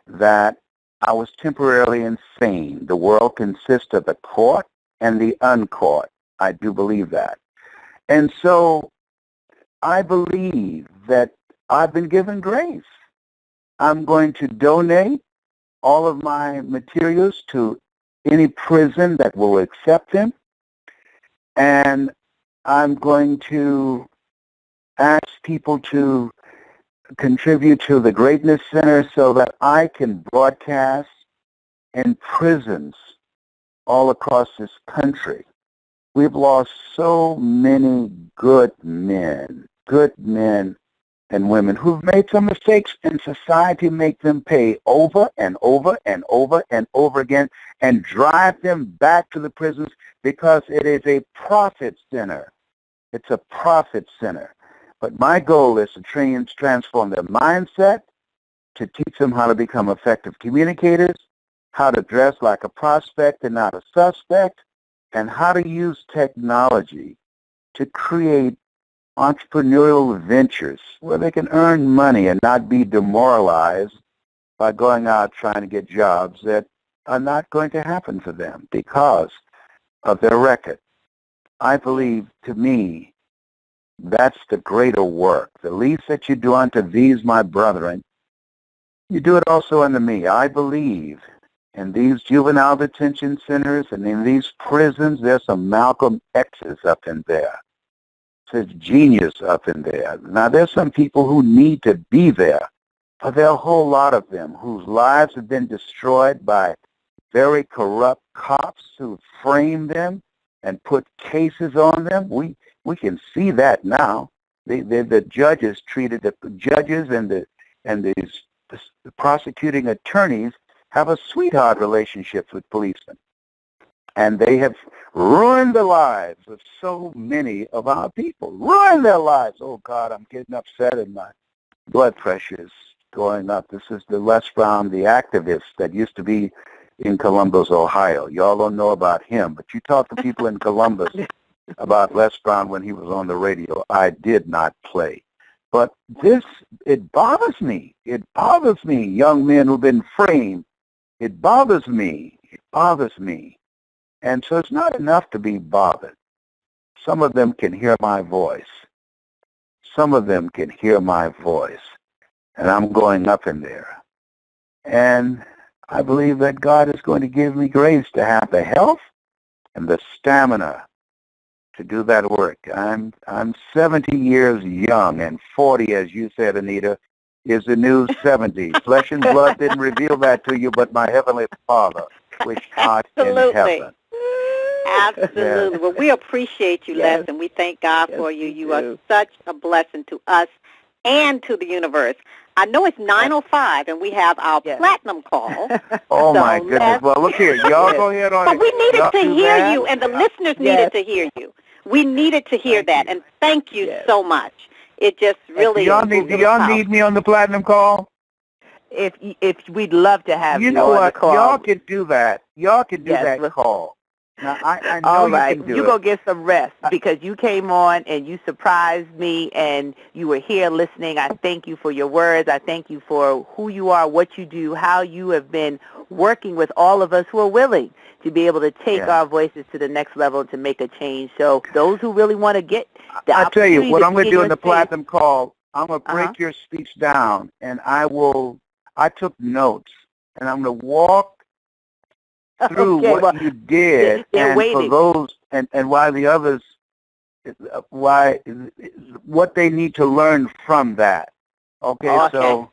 that I was temporarily insane. The world consists of the caught and the uncaught. I do believe that. And so I believe that I've been given grace. I'm going to donate all of my materials to any prison that will accept them. And I'm going to ask people to contribute to the Greatness Center so that I can broadcast in prisons all across this country. We've lost so many good men and women who've made some mistakes, and society make them pay over and over and over and over again and drive them back to the prisons because it is a profit center. It's a profit center. But my goal is to transform their mindset, to teach them how to become effective communicators, how to dress like a prospect and not a suspect, and how to use technology to create entrepreneurial ventures where they can earn money and not be demoralized by going out trying to get jobs that are not going to happen for them because of their record. I believe, to me, that's the greater work. The least that you do unto these, my brethren, you do it also unto me. I believe in these juvenile detention centers and in these prisons, there's some Malcolm X's up in there. There's genius up in there. Now, there's some people who need to be there, but there are a whole lot of them whose lives have been destroyed by very corrupt cops who framed them and put cases on them. We can see that now. The judges treated the judges and the prosecuting attorneys have a sweetheart relationship with policemen. And they have ruined the lives of so many of our people. Ruined their lives. Oh, God, I'm getting upset and my blood pressure is going up. This is the Les Brown, the activist that used to be in Columbus, Ohio. Y'all don't know about him, but you talk to people in Columbus about Les Brown when he was on the radio. I did not play. But it bothers me. It bothers me, young men who've been framed. It bothers me. It bothers me. And so it's not enough to be bothered. Some of them can hear my voice. Some of them can hear my voice. And I'm going up in there. And I believe that God is going to give me grace to have the health and the stamina to do that work. I'm 70 years young, and 40, as you said, Anita, is the new 70. Flesh and blood didn't reveal that to you, but my Heavenly Father, which art in heaven. Absolutely. Yes. Well, we appreciate you, Yes. Les, and we thank God for you. You are such a blessing to us and to the universe. I know it's 9:05, and we have our platinum call. Oh, so my goodness. Well, look here. Y'all go ahead on But it. we needed Y'all to do hear that. you, and the listeners needed to hear you. We needed to hear that, and thank you so much. It just really do y'all need me on the platinum call? If we'd love to have you, you know on what? the call. Y'all can do that. Y'all can do that call. Now, I know all right. you can do you it. go get some rest because you came on and you surprised me and you were here listening. I thank you for your words. I thank you for who you are, what you do, how you have been working with all of us who are willing to be able to take our voices to the next level to make a change. So those who really want to get the I tell you, what I'm going to do in the space, platinum call, I'm going to break your speech down, and I took notes, and I'm going to walk through what you did, and for those, and why the others, what they need to learn from that. Okay. So, awesome.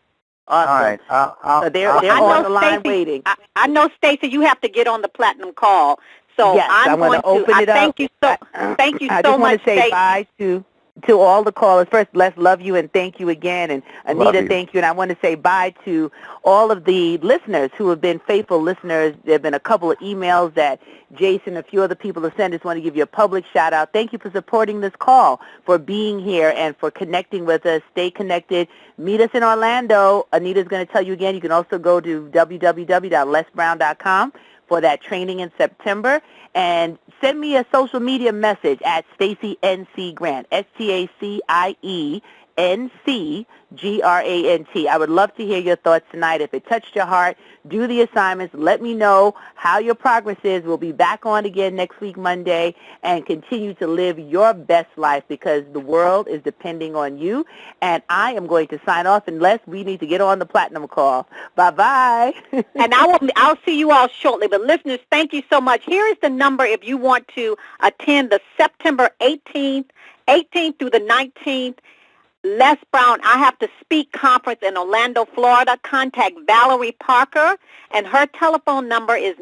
All right. So they're on the line waiting. I know, Stacie, you have to get on the platinum call. So yes, I'm going to open it up. Thank you so much. I just want to say bye to all the callers. First, let's love you and thank you again. And Anita, thank you. And I want to say bye to all of the listeners who have been faithful listeners. There have been a couple of emails that Jason, a few other people have sent. I just want to give you a public shout out. Thank you for supporting this call, for being here, and for connecting with us. Stay connected. Meet us in Orlando. Anita's going to tell you again. You can also go to www.lesbrown.com for that training in September. And send me a social media message at Stacie NC Grant, STACIENCGRANT. I would love to hear your thoughts tonight. If it touched your heart, do the assignments. Let me know how your progress is. We'll be back on again next week, Monday, and continue to live your best life because the world is depending on you. And I am going to sign off unless we need to get on the platinum call. Bye-bye. And I'll see you all shortly. But listeners, thank you so much. Here is the number if you want to attend the September 18th through the 19th Les Brown I Have to Speak conference in Orlando, Florida. Contact Valerie Parker, and her telephone number is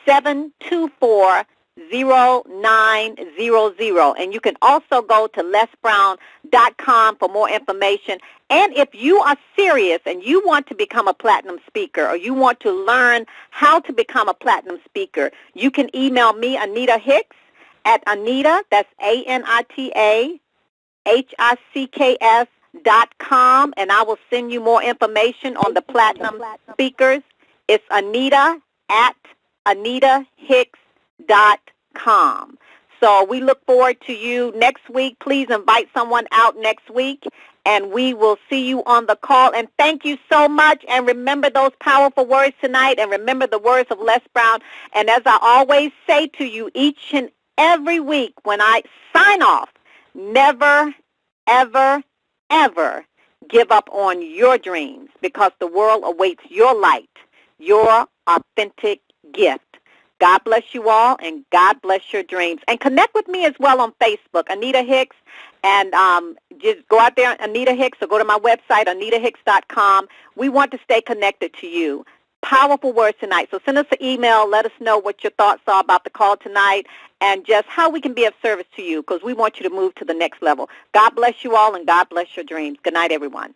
954-724-0900. And you can also go to lesbrown.com for more information. And if you are serious and you want to become a platinum speaker or you want to learn how to become a platinum speaker, you can email me, Anita Hicks, at Anita, that's ANITAHICKS.com, and I will send you more information on the platinum speakers. It's Anita at AnitaHicks.com. So we look forward to you next week. Please invite someone out next week, and we will see you on the call. And thank you so much. And remember those powerful words tonight, and remember the words of Les Brown. And as I always say to you each and every week when I sign off, never, ever, ever give up on your dreams, because the world awaits your light, your authentic gift. God bless you all, and God bless your dreams. And connect with me as well on Facebook, Anita Hicks, and just go out there, Anita Hicks, or go to my website, AnitaHicks.com. We want to stay connected to you. Powerful words tonight. So send us an email. Let us know what your thoughts are about the call tonight and just how we can be of service to you, because we want you to move to the next level. God bless you all, and God bless your dreams. Good night, everyone.